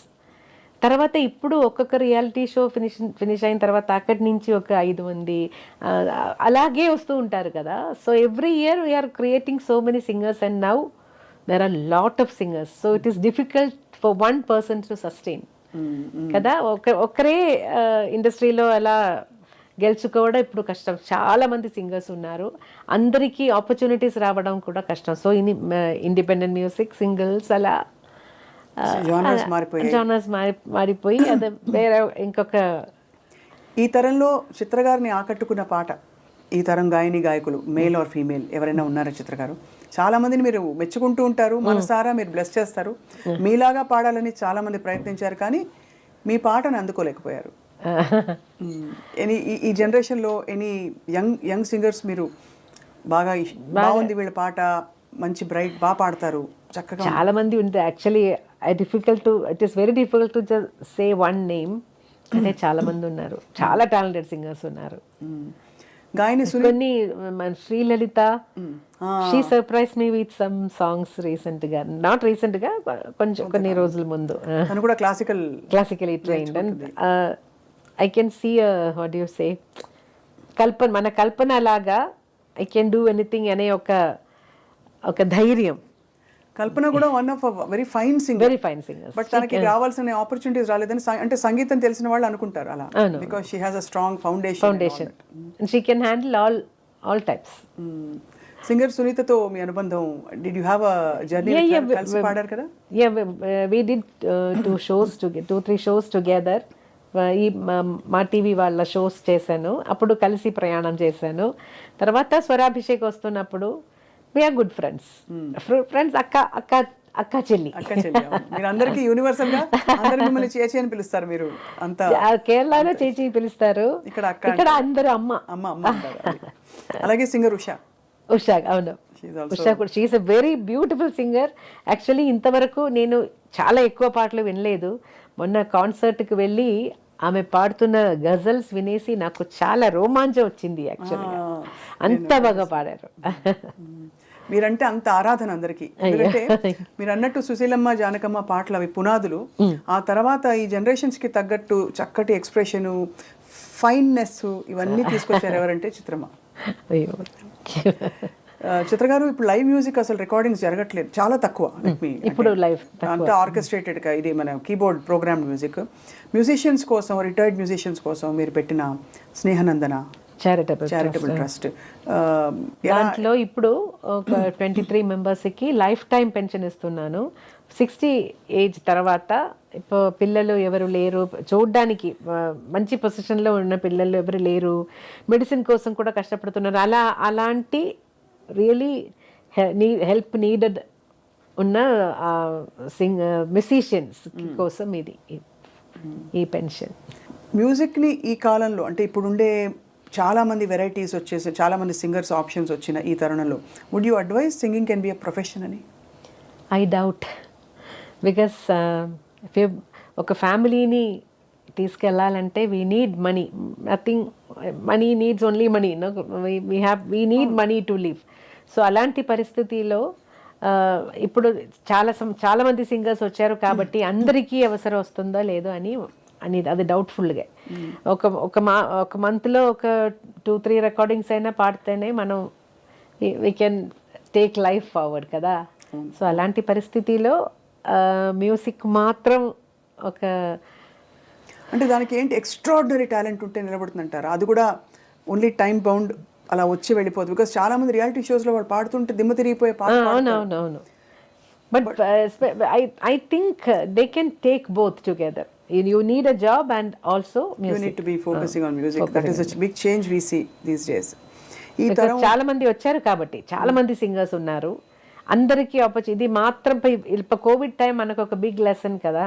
తర్వాత ఇప్పుడు ఒక్కొక్క రియాలిటీ షో ఫినిష్ అయిన తర్వాత అక్కడి నుంచి ఒక 5 మంది అలాగే వస్తూ ఉంటారు కదా. So every year we're creating so many singers and now there are lot of singers. So it is difficult for one person to sustain కదా. ఒకరే ఇండస్ట్రీలో అలా గెలుచుకోవడం ఇప్పుడు కష్టం. చాలా మంది సింగర్స్ ఉన్నారు, అందరికీ ఆపర్చునిటీస్ రావడం కూడా కష్టం. సో ఇండిపెండెంట్ మ్యూజిక్, సింగిల్స్ అలా జానర్స్ మారిపోయి అది వేరే ఇంకొక. ఈ తరంలో చిత్ర గారిని ఆకట్టుకున్న పాట, ఈ తరం గాయని గాయకులు మేల్ ఆర్ ఫీమేల్ ఎవరైనా ఉన్నారా చిత్ర గారు? చాలా మందిని మీరు మెచ్చుకుంటూ ఉంటారు, మనసారా మీరు బ్లెస్ చేస్తారు. మీలాగా పాడాలని చాలా మంది ప్రయత్నించారు కానీ మీ పాటను అందుకోలేకపోయారు. ఈ జనరేషన్లో ఎనీ యంగ్ సింగర్స్ మీరు బాగుంది వీళ్ళ పాట, మంచి బ్రైట్, బాగా పాడతారు, చక్కగా? చాలా మంది ఉంది actually. It is very difficult to just say one name. అంటే చాలా మంది ఉన్నారు, చాలా టాలెంటెడ్ సింగర్స్ ఉన్నారు. గాయని కొన్ని Srilalitha, she surprise me with some songs recent గా, నాట్ రీసెంట్ గా, కొన్ని రోజుల ముందు. తను కూడా classically trained. And I can see what you say మన కల్పన లాగా ఐ కెన్ డూ ఎనీథింగ్ అనే ఒక ధైర్యం. కల్పన కూడా one of very fine singer, but తనకి రావాల్సిన ఆపర్చునిటీస్ రాలేదని అంటే సంగీతం తెలిసిన వాళ్ళు అనుకుంటారు అలా, because she has a strong foundation. She can handle all types. Singer సునీతతో మీ అనుబంధం, did you have a journey? కలిసి పాడారు కదా? Yeah, we did 2-3 shows together. ఈ మా టీవీ వాళ్ళ షోస్ చేశాను, అప్పుడు కలిసి ప్రయాణం చేశాను. తర్వాత స్వరాభిషేక్ వస్తున్నప్పుడు వీఆర్ గుడ్ ఫ్రెండ్స్. అక్క చెల్లి. మీరు అందరికి యూనివర్సల్ గా అందరూ మిమ్మల్ని చేచి అని పిలుస్తారు, మీరు అంతా కేరళలో చేచి పిలుస్తారు, ఇక్కడ అందరూ అమ్మ. అలాగే సింగర్ ఉషా. అవును, ఉషా కూడా she is a very beautiful singer. Actually ఇంతవరకు నేను చాలా ఎక్కువ పాటలు వినలేదు. మొన్న కాన్సర్ట్కి వెళ్ళి ఆమె పాడుతున్న గజల్స్ వినేసి నాకు చాలా రోమాంచం వచ్చింది. యాక్చువల్గా అంత బాగా పాడారు. మీరంటే అంత ఆరాధన అందరికి. ఎందుకంటే మీరు అన్నట్టు సుశీలమ్మ, జానకమ్మ పాటలు అవి పునాదులు. ఆ తర్వాత ఈ జనరేషన్స్ కి తగ్గట్టు చక్కటి ఎక్స్ప్రెషన్, ఫైన్నెస్ ఇవన్నీ తీసుకొచ్చారు ఎవరంటే చిత్రమ్మ. చిత్ర గారు, ఇప్పుడు లైవ్ మ్యూజిక్ అసలు రికార్డింగ్స్ జరగట్లేదు, చాలా తక్కువ. ఇప్పుడు లైవ్ అంతా ఆర్కెస్ట్రేటెడ్ గా, ఇది మన కీబోర్డ్ ప్రోగ్రామ్ మ్యూజిక్. మ్యూజిషియన్స్ కోసం, రిటైర్డ్ మ్యూజిషియన్స్ కోసం మీరు పెట్టిన స్నేహనందన చారిటబుల్ ట్రస్ట్, దాంట్లో ఇప్పుడు ఒక 23 మెంబర్స్కి లైఫ్ టైం పెన్షన్ ఇస్తున్నాను. 60 ఏజ్ తర్వాత ఇప్పుడు పిల్లలు ఎవరు లేరు, చూడ్డానికి మంచి పొజిషన్లో ఉన్న పిల్లలు ఎవరు లేరు, మెడిసిన్ కోసం కూడా కష్టపడుతున్నారు, అలాంటి రియలీ హెల్ప్ నీడెడ్ ఉన్న మ్యూజిషియన్స్ కోసం ఇది ఈ పెన్షన్. మ్యూజిక్ని ఈ కాలంలో, అంటే ఇప్పుడుండే చాలా మంది వెరైటీస్ వచ్చేసి, చాలా మంది సింగర్స్ ఆప్షన్స్ వచ్చిన ఈ తరుణంలో, would you advise singing can be a profession అని? ఐ డౌట్, బికాస్ ఒక ఫ్యామిలీని తీసుకెళ్ళాలంటే we need money. Nothing, money needs only money. We need money to live. So అలాంటి పరిస్థితిలో ఇప్పుడు చాలా మంది సింగర్స్ వచ్చారు కాబట్టి అందరికీ అవసరం వస్తుందో లేదో అని అది డౌట్ఫుల్గా. ఒక మంత్లో ఒక 2-3 రికార్డింగ్స్ అయినా పాడితేనే మనం we can take life forward కదా. సో అలాంటి పరిస్థితిలో మ్యూజిక్ మాత్రం అంటే దానికి ఏంటి ఎక్స్ట్రాడినరీ టాలెంట్ ఉంటే నిలబడుతుందంటారా? అది కూడా ఓన్లీ టైం బౌండ్ అలా వచ్చి వెళ్ళిపోదు. బికాస్ చాలా మంది రియాలిటీ షోస్లో వాళ్ళు పాడుతుంటే దిమ్మ తిరిగిపోయే పాట. అవునవును, but I think they can take both together. You need a job and also music. You need to be focusing on music. That is a big change we see these days. చాలా మంది వచ్చారు కాబట్టి చాలా మంది singers ఉన్నారు, అందరికీ ఇది మాత్రం కోవిడ్ టైం మనకు ఒక బిగ్ లెసన్ కదా.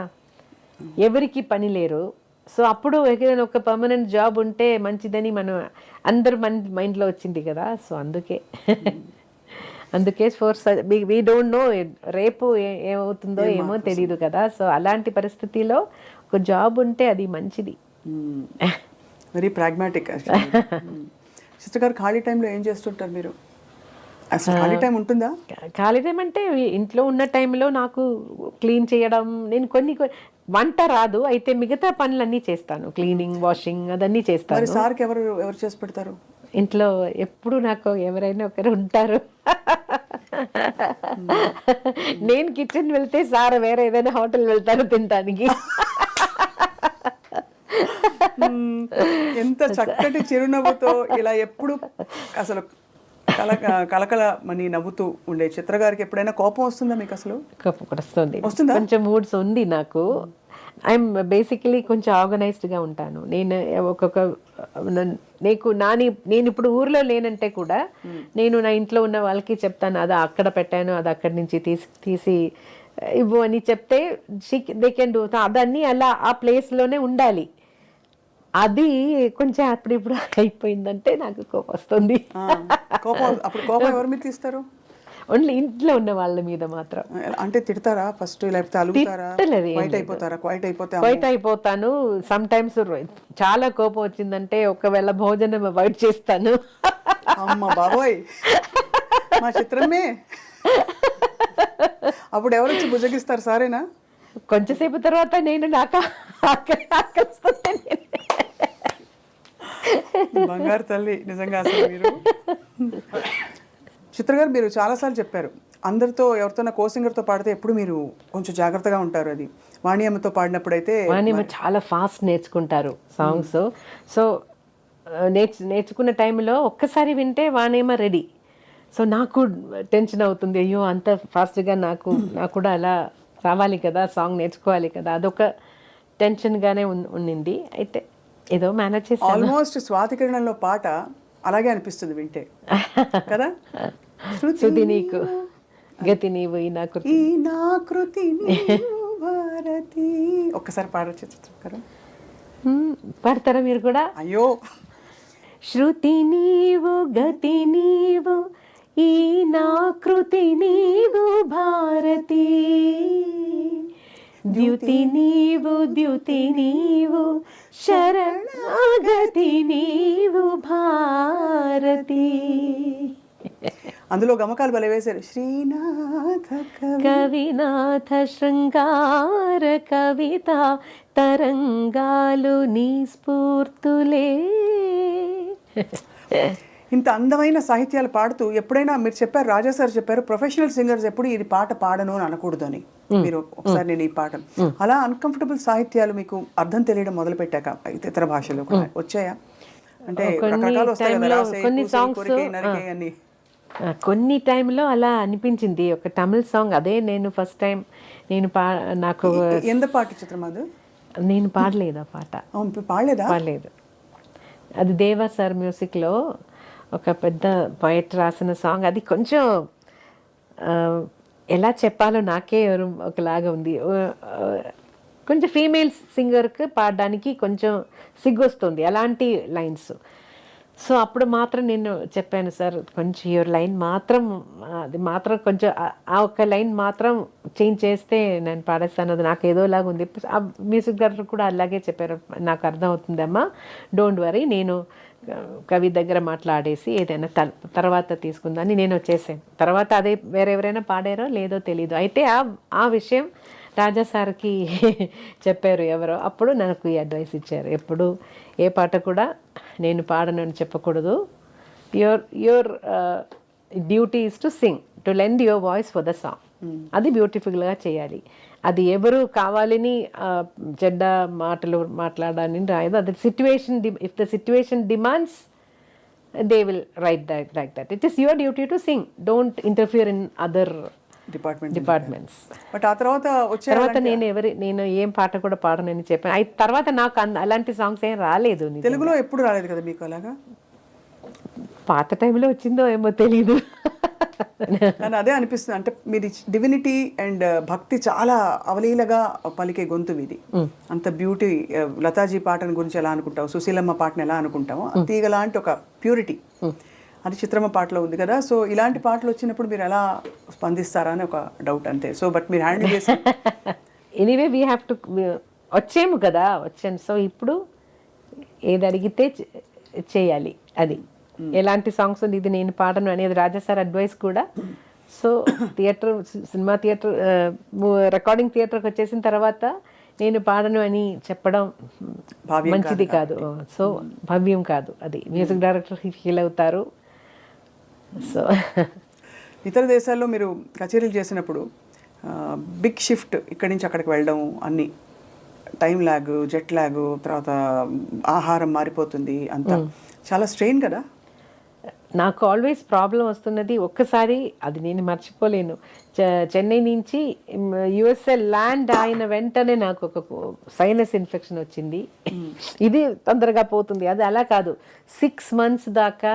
ఎవరికి పని లేరు, సో అప్పుడు ఏదైనా ఒక పర్మనెంట్ జాబ్ ఉంటే మంచిదని మనం అందరు మైండ్లో వచ్చింది కదా. సో అందుకే వీ డోంట్ నో రేపు ఏమవుతుందో ఏమో తెలియదు కదా. సో అలాంటి పరిస్థితిలో ఒక జాబ్ ఉంటే అది మంచిది. Very pragmatic. సిస్టర్ గారు ఖాళీ టైంలో ఏం చేస్తుంటారు మీరు? అసలు ఖాళీ టైం ఉంటుందా? ఖాళీ టైం అంటే ఇంట్లో ఉన్న టైంలో నాకు క్లీన్ చేయడం, నేను కొన్ని వంట రాదు, అయితే మిగతా పనులన్నీ చేస్తాను, క్లీనింగ్, వాషింగ్ అదన్నీ మరి చేస్తాను. సార్కి ఎవరు చేసి పెడతారు? ఇంట్లో ఎప్పుడు నాకు ఎవరైనా ఒకరు ఉంటారు. నేను కిచెన్ వెళ్తే సార్ వేరే ఏదైనా హోటల్ వెళ్తారు తినడానికి. ఎంత చక్కటి చిరునవ్వుతో ఇలా ఎప్పుడు అసలు కలకల మని నవ్వుతూ ఉండే చిత్ర గారికి ఎప్పుడైనా కోపం వస్తుందా మీకు? అసలు కోపం కూడా వస్తుంది, వస్తుందా? కొంచెం మూడ్స్ ఉంది నాకు. ఐఎమ్ బేసికలీ కొంచెం ఆర్గనైజ్డ్గా ఉంటాను నేను. ఒక్కొక్క నేను ఇప్పుడు ఊర్లో లేనంటే కూడా నేను నా ఇంట్లో ఉన్న వాళ్ళకి చెప్తాను, అది అక్కడ పెట్టాను, అది అక్కడి నుంచి తీసి ఇవ్వు అని చెప్తే దే కెన్ డూ. అదన్నీ అలా ఆ ప్లేస్లోనే ఉండాలి. అది కొంచెం ఇప్పుడు అయిపోయిందంటే నాకు కోపం వస్తుంది. అప్పుడు కోపం ఎవరి మీద తీస్తారు? ఓన్లీ ఇంట్లో ఉన్న వాళ్ళ మీద మాత్రం. అంటే తిడతారా ఫస్ట్, లేకపోతే అలుగుతారా? క్వైట్ అయిపోతాను. సమ్ టైమ్స్ చాలా కోపం వచ్చిందంటే ఒకవేళ భోజనం అవాయిడ్ చేస్తాను. అమ్మ బాబోయ్, మా చిత్రమే. అప్పుడు ఎవరు వచ్చి భుజగిస్తారు? సారేనా? కొంచెంసేపు తర్వాత నేను నాకు బంగారు తల్లి నిజంగా. అసలు మీరు చిత్ర గారు, మీరు చాలాసార్లు చెప్పారు అందరితో ఎవరితోనా కోసింగర్తో పాడితే ఎప్పుడు మీరు కొంచెం జాగ్రత్తగా ఉంటారు. అది వాణియమ్మతో పాడినప్పుడు అయితే వాణియమ్మ చాలా ఫాస్ట్ నేర్చుకుంటారు సాంగ్స్. సో నేర్చుకున్న టైంలో ఒక్కసారి వింటే వాణియమ్మ రెడీ. సో నాకు టెన్షన్ అవుతుంది, అయ్యో అంత ఫాస్ట్గా నాకు కూడా అలా రావాలి కదా, సాంగ్ నేర్చుకోవాలి కదా, అదొక టెన్షన్గానే ఉండింది. అయితే ఏదో మేనేజ్ చేసి ఆల్మోస్ట్ స్వాతి కిరణంలో పాట అలాగే అనిపిస్తుంది వింటే కదా. శృతి నీకు గతి నీవు ఈ నా కృతి భారతి. ఒక్కసారి పాడొచ్చు చిత్రం? పాడతారా మీరు కూడా? అయ్యో. శృతి నీవు గతి నీవు ఈ నా కృతి నీవు భారతి, ద్యుతి నీవు శరణాగతి నీవు భారతి. అందులో గమకాలు భలే వేశారు. శ్రీనాథ కవినాథ శృంగార కవిత తరంగాలు నీ స్ఫూర్తులే. ఇంత అందమైన సాహిత్యాలు పాడుతూ ఎప్పుడైనా మీరు చెప్పారు, రాజా సార్ చెప్పారు, ప్రొఫెషనల్ సింగర్స్ ఎప్పుడు ఇది పాట పాడను అని అనకూడదు అని. మీరు ఒకసారి నేను ఈ పాట అలా అన్కంఫర్టబుల్ సాహిత్యాలు మీకు అర్థం తెలియడం మొదలు పెట్టాక ఇతర భాషలో వచ్చాయా? అంటే రకరకాలు వస్తాయి కదా, కొన్ని సాంగ్స్ కొన్ని టైంలో అలా అనిపించింది. ఒక తమిళ్ సాంగ్, అదే నేను ఫస్ట్ టైం నాకు ఎంత పాట చిత్రం అది? నేను పాడలేదు ఆ పాట. పాడలేదు. అది దేవా సార్ మ్యూజిక్లో ఒక పెద్ద పోయట్ రాసిన సాంగ్. అది కొంచెం ఎలా చెప్పాలో నాకే ఒకలాగా ఉంది. కొంచెం ఫీమేల్ సింగర్కి పాడడానికి కొంచెం సిగ్గొస్తుంది అలాంటి లైన్స్. సో అప్పుడు మాత్రం నేను చెప్పాను, సార్ కొంచెం ఈ లైన్ మాత్రం, అది మాత్రం కొంచెం ఆ ఒక్క లైన్ మాత్రం చేంజ్ చేస్తే నేను పాడేస్తాను, అది నాకు ఏదోలాగా ఉంది. ఆ మ్యూజిక్ డైరెక్టర్ కూడా అలాగే చెప్పారు, నాకు అర్థం అవుతుందమ్మా, డోంట్ వరీ, నేను కవి దగ్గర మాట్లాడేసి ఏదైనా తర్వాత తీసుకుందని నేను వచ్చేసాను. తర్వాత అదే వేరెవరైనా పాడారో లేదో తెలీదు. అయితే ఆ విషయం రాజా సార్కి చెప్పారు ఎవరో, అప్పుడు నాకు ఈ అడ్వైస్ ఇచ్చారు, ఎప్పుడు ఏ పాట కూడా నేను పాడను అని చెప్పకూడదు. Your duty is to sing, to lend your voice for the song. అది బ్యూటిఫుల్గా చేయాలి. అది ఎవరు కావాలని చెడ్డ మాటలు మాట్లాడాలని రాయదు. అది situation, if the situation demands they will write like that. It is your duty to sing, don't interfere in other departments. But ఆ తర్వాత నేను ఏం పాట కూడా పాడనని చెప్పాను. తర్వాత నాకు అలాంటి సాంగ్స్ ఏం రాలేదు. తెలుగులో ఎప్పుడు రాలేదు కదా మీకు అలాగా? పాత టైంలో వచ్చిందో ఏమో తెలీదు. కానీ అదే అనిపిస్తుంది, అంటే మీది డివినిటీ అండ్ భక్తి చాలా అవలీలగా పలికే గొంతు ఇది. అంత బ్యూటీ. లతాజీ పాటను గురించి ఎలా అనుకుంటావు, సుశీలమ్మ పాటను ఎలా అనుకుంటాము, తీగ లాంటి ఒక ప్యూరిటీ అది చిత్రమ్మ పాటలో ఉంది కదా. సో ఇలాంటి పాటలు వచ్చినప్పుడు మీరు ఎలా స్పందిస్తారా అని ఒక డౌట్ అంతే. సో బట్ మీరు హ్యాండిల్ చేసి ఎనీవే వీ హ్యావ్ టు, వచ్చాము. సో ఇప్పుడు ఏది అడిగితే చేయాలి, అది ఎలాంటి సాంగ్స్ ఉంది, ఇది నేను పాడను అనేది రాజా సార్ అడ్వైస్ కూడా. సో సినిమా థియేటర్ రికార్డింగ్ థియేటర్కి వచ్చేసిన తర్వాత నేను పాడను అని చెప్పడం మంచిది కాదు. సో భవ్యం కాదు, అది మ్యూజిక్ డైరెక్టర్ ఫీల్ అవుతారు. సో ఇతర దేశాల్లో మీరు కచేరీలు చేసినప్పుడు బిగ్ షిఫ్ట్ ఇక్కడి నుంచి అక్కడికి వెళ్ళడం, అన్ని టైం ల్యాగ్, జెట్ ల్యాగ్, తర్వాత ఆహారం మారిపోతుంది, అంతా చాలా స్ట్రెయిన్ కదా. నాకు ఆల్వేస్ ప్రాబ్లం వస్తున్నది, ఒక్కసారి అది నేను మర్చిపోలేను. చెన్నై నుంచి యుఎస్ఏ ల్యాండ్ అయిన వెంటనే నాకు ఒక సైనస్ ఇన్ఫెక్షన్ వచ్చింది. ఇది తొందరగా పోతుంది, అది అలా కాదు. 6 months దాకా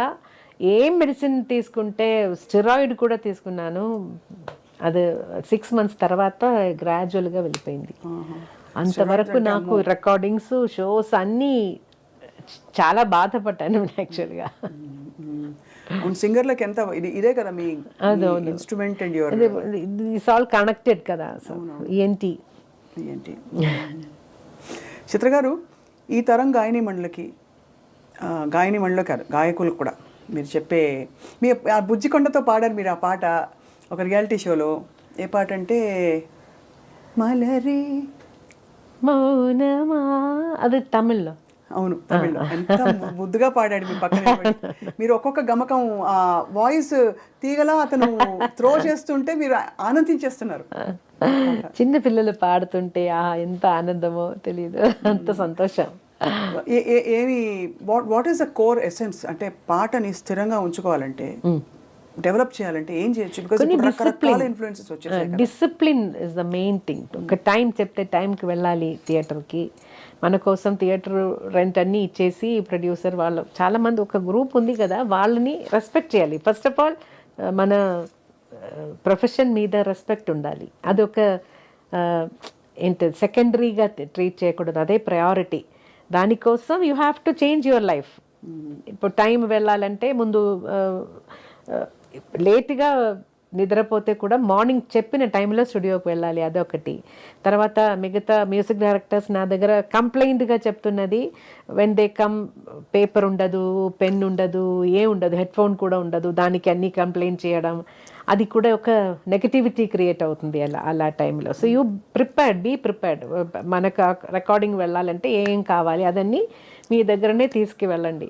ఏం మెడిసిన్ తీసుకుంటే, స్టెరాయిడ్ కూడా తీసుకున్నాను, అది 6 months తర్వాత గ్రాడ్యువల్గా వెళ్ళిపోయింది. అంతవరకు నాకు రికార్డింగ్స్, షోస్ అన్నీ చాలా బాధపడ్డాను యాక్చువల్గా. సింగర్లకు ఎంత ఇదే కదా మీ instrument and your it's all connected కదా. సో ఏంటి చిత్ర గారు, ఈ తరం గాయని మండలిలో కాదు, గాయకులకు కూడా మీరు చెప్పే, మీ ఆ బుజ్జికొండతో పాడారు మీరు ఆ పాట ఒక రియాలిటీ షోలో. ఏ పాట అంటే మలరే మౌనమా, అది తమిళ్లో. అవును, తమిళ్లో. ఎంత ముద్దుగా పాడాడు మీ పక్కన నిలబడి. మీరు ఒక్కొక్క గమకం ఆ వాయిస్ తీగలా అతను త్రో చేస్తుంటే మీరు ఆనందించేస్తున్నారు. చిన్న పిల్లలు పాడుతుంటే ఎంత ఆనందమో తెలియదు, అంత సంతోషం. ఏమి what is the core essence? అంటే పాటని స్థిరంగా ఉంచుకోవాలంటే, డెవలప్ చేయాలంటే ఏం చేయొచ్చు? బికాజ్ రకరకాల ఇన్ఫ్లుయెన్సెస్ వచ్చేసాయి. Discipline is the main thing. ఒక టైం చెప్తే టైంకి వెళ్ళాలి థియేటర్కి. మన కోసం థియేటర్ రెంట్ అన్నీ ఇచ్చేసి ప్రొడ్యూసర్ వాళ్ళు చాలామంది ఒక గ్రూప్ ఉంది కదా, వాళ్ళని రెస్పెక్ట్ చేయాలి. ఫస్ట్ ఆఫ్ ఆల్ మన ప్రొఫెషన్ మీద రెస్పెక్ట్ ఉండాలి. అదొక ఏంటి సెకండరీగా ట్రీట్ చేయకూడదు, అదే ప్రయారిటీ. దానికోసం you have to change your life. ఇప్పుడు టైం వెళ్ళాలంటే ముందు లేట్గా నిద్రపోతే కూడా మార్నింగ్ చెప్పిన టైంలో స్టూడియోకి వెళ్ళాలి, అదొకటి. తర్వాత మిగతా మ్యూజిక్ డైరెక్టర్స్ నా దగ్గర కంప్లైంట్గా చెప్తున్నది, వెన్ దే కమ్ పేపర్ ఉండదు, పెన్ ఉండదు, ఉండదు, హెడ్ ఫోన్ కూడా ఉండదు, దానికి అన్నీ కంప్లైంట్ చేయడం, అది కూడా ఒక నెగటివిటీ క్రియేట్ అవుతుంది అలా టైంలో. So you be prepared. మనకు రికార్డింగ్ వెళ్ళాలంటే ఏం కావాలి అదన్నీ మీ దగ్గరనే తీసుకువెళ్ళండి.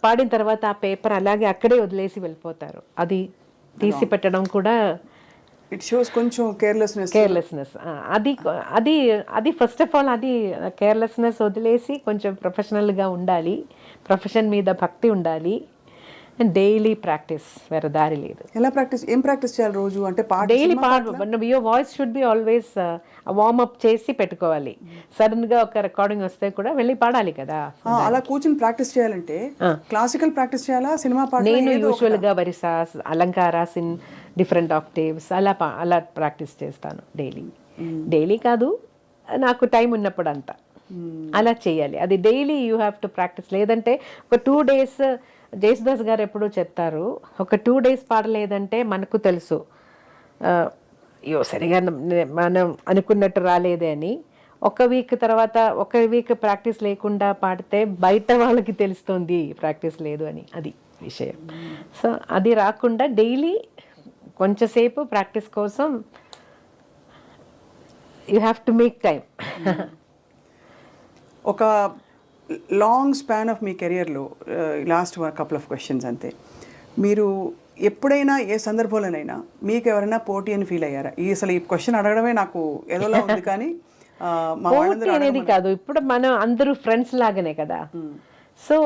పాడిన తర్వాత ఆ పేపర్ అలాగే అక్కడే వదిలేసి వెళ్ళిపోతారు, అది తీసి పెట్టడం కూడా ఇట్ షోస్ కొంచెం కేర్లెస్నెస్. అది ఫస్ట్ ఆఫ్ ఆల్ అది కేర్లెస్నెస్ వదిలేసి కొంచెం ప్రొఫెషనల్గా ఉండాలి, ప్రొఫెషన్ మీద భక్తి ఉండాలి, అండ్ డైలీ ప్రాక్టీస్, వేరే దారి లేదు. ఎలా ప్రాక్టీస్? ఏం ప్రాక్టీస్ చేయాలి రోజు? అంటే daily your voice should be always warm up చేసి పెట్టుకోవాలి. సడన్గా ఒక రికార్డింగ్ వస్తే కూడా వెళ్ళి పాడాలి కదా. అలా కూర్చొని ప్రాక్టీస్ చేయాలంటే క్లాసికల్ ప్రాక్టీస్ చేయాలా, సినిమా పాట? నేను యూజువల్గా వరిసాస్, అలంకారాస్ ఇన్ డిఫరెంట్ ఆక్టేవ్స్ అలా ప్రాక్టీస్ చేస్తాను డైలీ కాదు, నాకు టైం ఉన్నప్పుడు అంతా అలా చేయాలి. అది daily you have to practice. లేదంటే ఒక 2 days, జేసుదాస్ గారు ఎప్పుడూ చెప్తారు, ఒక 2 days పాడలేదంటే మనకు తెలుసు సరిగా మనం అనుకున్నట్టు రాలేదే అని. ఒక వీక్ తర్వాత ఒక వీక్ ప్రాక్టీస్ లేకుండా పాడితే బయట వాళ్ళకి తెలుస్తుంది ప్రాక్టీస్ లేదు అని, అది విషయం. సో అది రాకుండా డైలీ కొంచెంసేపు ప్రాక్టీస్ కోసం you have to make time. ఒక లాంగ్ స్పాన్ ఆఫ్ మీ కెరియర్లో లాస్ట్ కపుల్ ఆఫ్ క్వశ్చన్స్ అంతే, మీరు ఎప్పుడైనా ఏ సందర్భంలోనైనా మీకు ఎవరైనా పోటీ అని ఫీల్ అయ్యారా? అసలు ఈ క్వశ్చన్ అడగడమే నాకు ఏదోలా ఉంది, కానీ పోటీ అనేది కాదు, ఇప్పుడు మనం అందరూ ఫ్రెండ్స్ లాగానే కదా. సో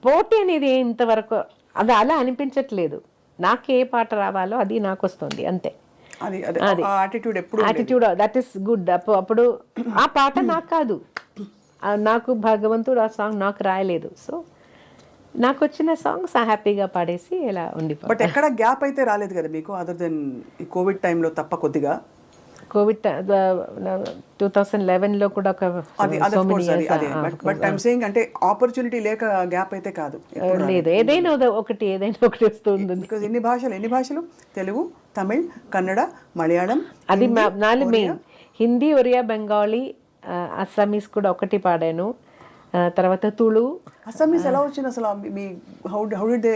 పోటీ అనేది ఇంతవరకు అది అలా అనిపించట్లేదు. నాకు ఏ పాట రావాలో అది నాకు వస్తుంది అంతే. Attitude that is good. అప్పుడు ఆ పాట నాకు కాదు, నాకు భగవంతుడు ఆ సాంగ్ నాకు రాయలేదు. సో నాకు వచ్చిన సాంగ్స్ హ్యాపీగా పాడేసి ఇలా ఉండిపోయి. బట్ ఎక్కడ గ్యాప్ అయితే రాలేదు కదా మీకు, అదర్ దెన్ ఈ కోవిడ్ టైంలో తప్ప? కొద్దిగా కోవిడ్ 2011లో కూడా ఒక బట్ ఐమ్ సేయింగ్ అంటే ఆపర్చునిటీ లేక గ్యాప్ అయితే కాదు, లేదు. ఏదైనా ఒకటి వస్తుంది. బికాజ్ ఎన్ని భాషలు? తెలుగు, తమిళ్, కన్నడ, మలయాళం, అది 4 మెయిన్. హిందీ, ఒరియా, బెంగాలీ, అస్సామీస్ కూడా ఒకటి పాడాను. తర్వాత తుళు. అస్సామీస్ ఎలా వచ్చింది అసలు? Me how did they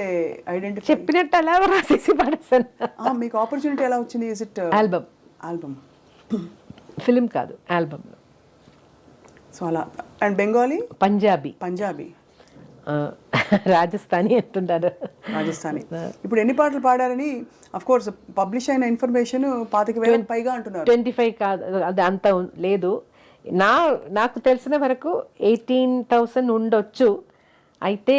identify? చెప్పినట్టు అలా రాసేసి పడేసాను. మీకు ఆపర్చునిటీ ఎలా వచ్చింది? Is it album? ఫిలిం కాదు, ఆల్బమ్. సో అలా. అండ్ బెంగాలీ? పంజాబీ, రాజస్థానీ అంటుంటారు. రాజస్థానీ. ఇప్పుడు ఎన్ని పాటలు పాడారని అఫ్ కోర్స్ పబ్లిష్ అయిన ఇన్ఫర్మేషన్ 25,000 పైగా అంటున్నారు. 25 కాదు, అది అంత లేదు. నాకు తెలిసిన వరకు 18,000 ఉండొచ్చు. అయితే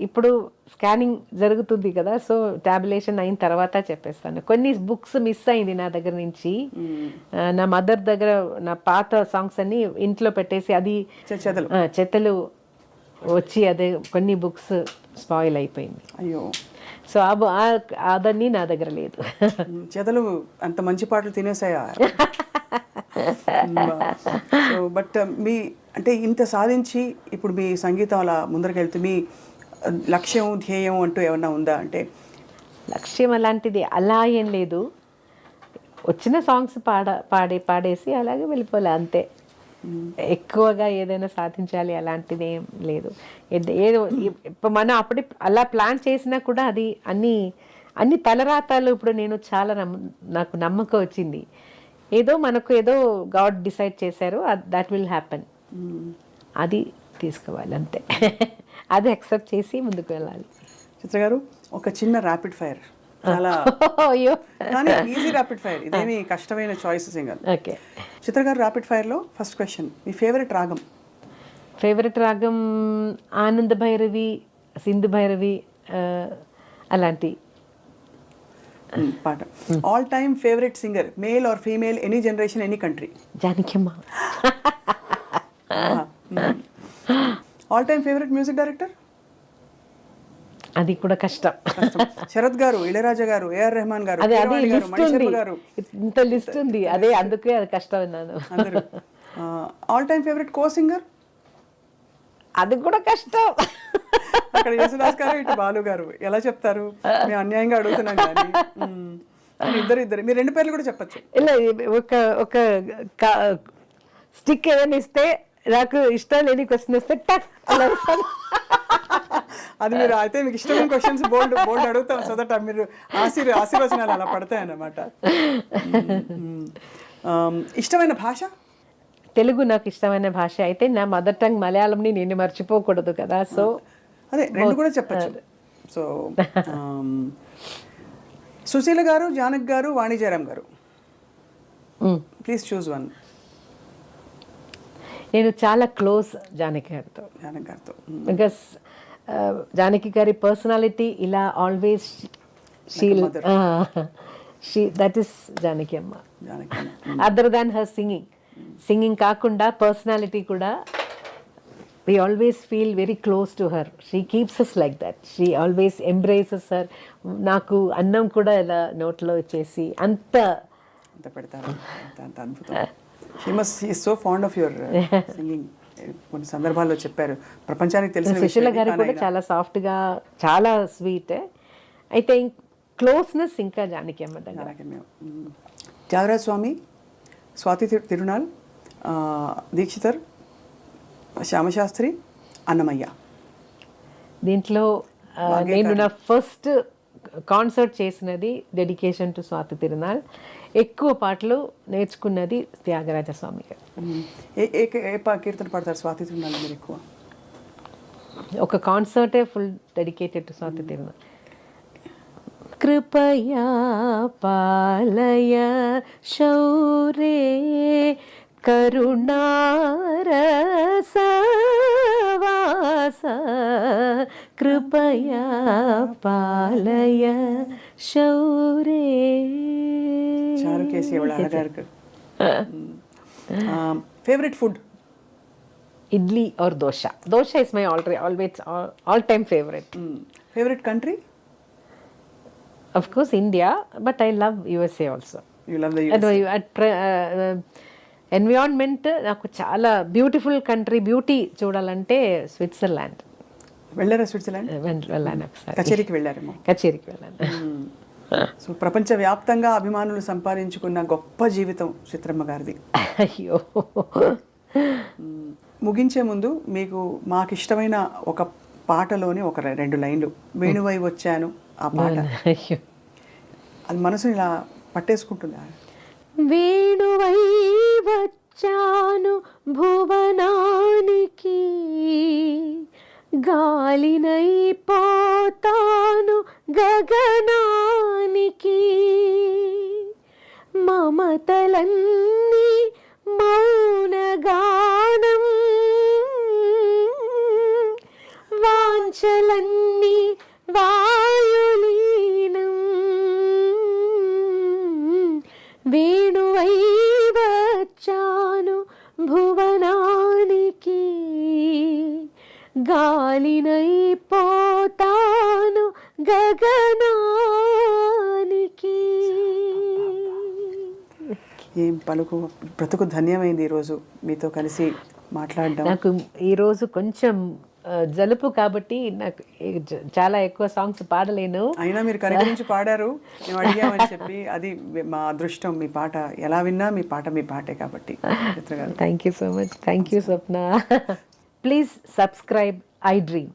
ఇప్పుడు స్కానింగ్ జరుగుతుంది కదా, సో టాబ్యులేషన్ అయిన తర్వాత చెప్పేస్తాను. కొన్ని బుక్స్ మిస్ అయింది నా దగ్గర నుంచి. నా మదర్ దగ్గర నా పాత సాంగ్స్ అన్ని ఇంట్లో పెట్టేసి అది చెత్తలు వచ్చి అదే కొన్ని బుక్స్ స్పాయిల్ అయిపోయింది. అయ్యో. సో అదన్నీ నా దగ్గర లేదు. చెదలు అంత మంచి పాటలు తినేసాయా? సో బట్ మీ అంటే ఇంత సాధించి ఇప్పుడు మీ సంగీతం అలా ముందరకెళ్తూ మీ లక్ష్యం ధ్యేయం అంటూ ఏమన్నా ఉందా? అంటే లక్ష్యం అలాంటిది అలా ఏం లేదు. వచ్చిన సాంగ్స్ పాడేసి అలాగే వెళ్ళిపోలే అంతే. ఎక్కువగా ఏదైనా సాధించాలి అలాంటిది ఏం లేదు. ఏదో మనం అప్పుడు అలా ప్లాన్ చేసినా కూడా అది అన్ని తలరాతాలు ఇప్పుడు నేను చాలా నాకు నమ్మకం వచ్చింది. మనకు ఏదో గాడ్ డిసైడ్ చేశారు, దట్ విల్ హ్యాపెన్. అది తీసుకోవాలి అంతే. అది యాక్సెప్ట్ చేసి ముందుకు వెళ్ళాలి. చిత్ర గారు, ఒక చిన్న ర్యాపిడ్ ఫైర్, చాలా ఈజీ ర్యాపిడ్ ఫైర్, ఇదేమి కష్టమైన చాయిసెస్ ఏం కాదు. ఓకే. చిత్ర గారు, ర్యాపిడ్ ఫైర్లో ఫస్ట్ క్వశ్చన్, మీ ఫేవరెట్ రాగం? ఫేవరెట్ రాగం ఆనంద భైరవి, సింధు భైరవి, అలాంటి పాట. All time favourite singer, male or female, any generation, any country? Janakamma. All time favourite music director? అది కూడా కష్టం. శరత్ గారు, ఇళయరాజా గారు, ఏఆర్ రెహమాన్ గారు, గారు, ఇంత లిస్ట్ ఉంది. అదే అందుకే అది కష్టం అన్నాను. All time favourite co singer? అది కూడా కష్టం. అక్కడ యేసుదాస్ గారు, ఇటు బాలు గారు. ఎలా చెప్తారు? మేము అన్యాయంగా అడుగుతున్నాం కానీ ఇద్దరు మీరు 2 పేర్లు కూడా చెప్పచ్చు. ఇలా ఒక స్టిక్ ఏదైనా ఇస్తే, నాకు ఇష్టం లేని క్వశ్చన్ వస్తే టక్ అలా ఇస్తాను. అది మీరు అయితే మీకు ఇష్టమైన క్వశ్చన్స్ బోల్డ్ అడుగుతాం, సో దట్ మీరు ఆశీర్వచనాలు అలా పడతాయి అన్నమాట. ఇష్టమైన భాష? తెలుగు నాకు ఇష్టమైన భాష. అయితే నా మదర్ టంగ్ మలయాళంని నేను మర్చిపోకూడదు కదా, సో అదే 2 కూడా చెప్పచ్చు. సో సుశీల గారు, జానక్ గారు, వాణి జయరాం గారు, ప్లీజ్ చూస్ వన్. నేను చాలా క్లోజ్ జానకి గారితో. బికాస్ జానకి గారి పర్సనాలిటీ ఇలా ఆల్వేస్ దట్ ఈస్ జానకి అమ్మ. అదర్ దాన్ హర్ సింగింగ్ కాకుండా పర్సనాలిటీ కూడా we always feel very close to her. She keeps us like that. She always embraces her. నాకు అన్నం కూడా ఇలా నోట్లో వచ్చేసి అంత పెడతారు. అంత అద్భుతం. She is so fond of your singing. కొన్ని సందర్భాల్లో చెప్పారు, ప్రపంచానికి తెలిసిన. సుశీల గారు కూడా చాలా సాఫ్ట్గా, చాలా స్వీట్. అయితే క్లోజ్నెస్ ఇంకా జానకి అమ్మ దగ్గర. త్యాగరాజ స్వామి, స్వాతి తిరునాల్, దీక్షితర్, శ్యామశాస్త్రి, అన్నమయ్య. దీంట్లో నేను నా ఫస్ట్ కాన్సర్ట్ చేసినది డెడికేషన్ టు స్వాతి తిరునాల్. ఎక్కువ పాటలు నేర్చుకున్నది త్యాగరాజ స్వామి గారు. ఏ కీర్తన పాడతారు స్వాతి తిరునాల్ మీరు ఎక్కువ? ఒక కాన్సర్టే full dedicated to Swathi Thirunal. కృపయా పాలయ శౌరే కరుణారసవాస కృపయా పాలయ శౌరే. Favourite food? Idli or dosa. Dosa is my always all time favourite. Favourite country? Of course India, but I love USA also. You love the USA? Environment నాకు చాలా బ్యూటిఫుల్ కంట్రీ. బ్యూటీ చూడాలంటే స్విట్జర్లాండ్. వెళ్ళారా స్విట్జర్లాండ్? వెళ్ళాను ఒకసారి. కచేరీకి వెళ్ళారేమో? కచేరీకి వెళ్ళాను. సో ప్రపంచవ్యాప్తంగా అభిమానులు సంపాదించుకున్న గొప్ప జీవితం చిత్రమ్మ గారిది. అయ్యో. ముగించే ముందు మీకు మాకు ఇష్టమైన ఒక పాటలోని ఒక 2 లైన్లు, వేణువై వచ్చాను ఆ పాట, అయ్యో. అది మనసుని ఇలా పట్టేసుకుంటుంది. వేణువై వచ్చాను భువనానికి, గాలినై పోతాను గగనానికి, మమతలన్నీ మౌనగానం, వాంఛలన్నీ వాయులీనం, వేణువై వచ్చాను భువనానికి, గాలినై పోతాను గగనానికి. ఏం పలుకు, బ్రతుకు ధన్యమైంది ఈరోజు మీతో కలిసి మాట్లాడడం. నాకు ఈరోజు కొంచెం జలుపు కాబట్టి నాకు చాలా ఎక్కువ సాంగ్స్ పాడలేను. అయినా మీరు కనికరించి పాడారు, మేము అడిగామని చెప్పి, అది మా అదృష్టం. మీ పాట ఎలా విన్నా మీ పాటే కాబట్టి. Thank you so much. Thank you Swapna. Please subscribe I dream.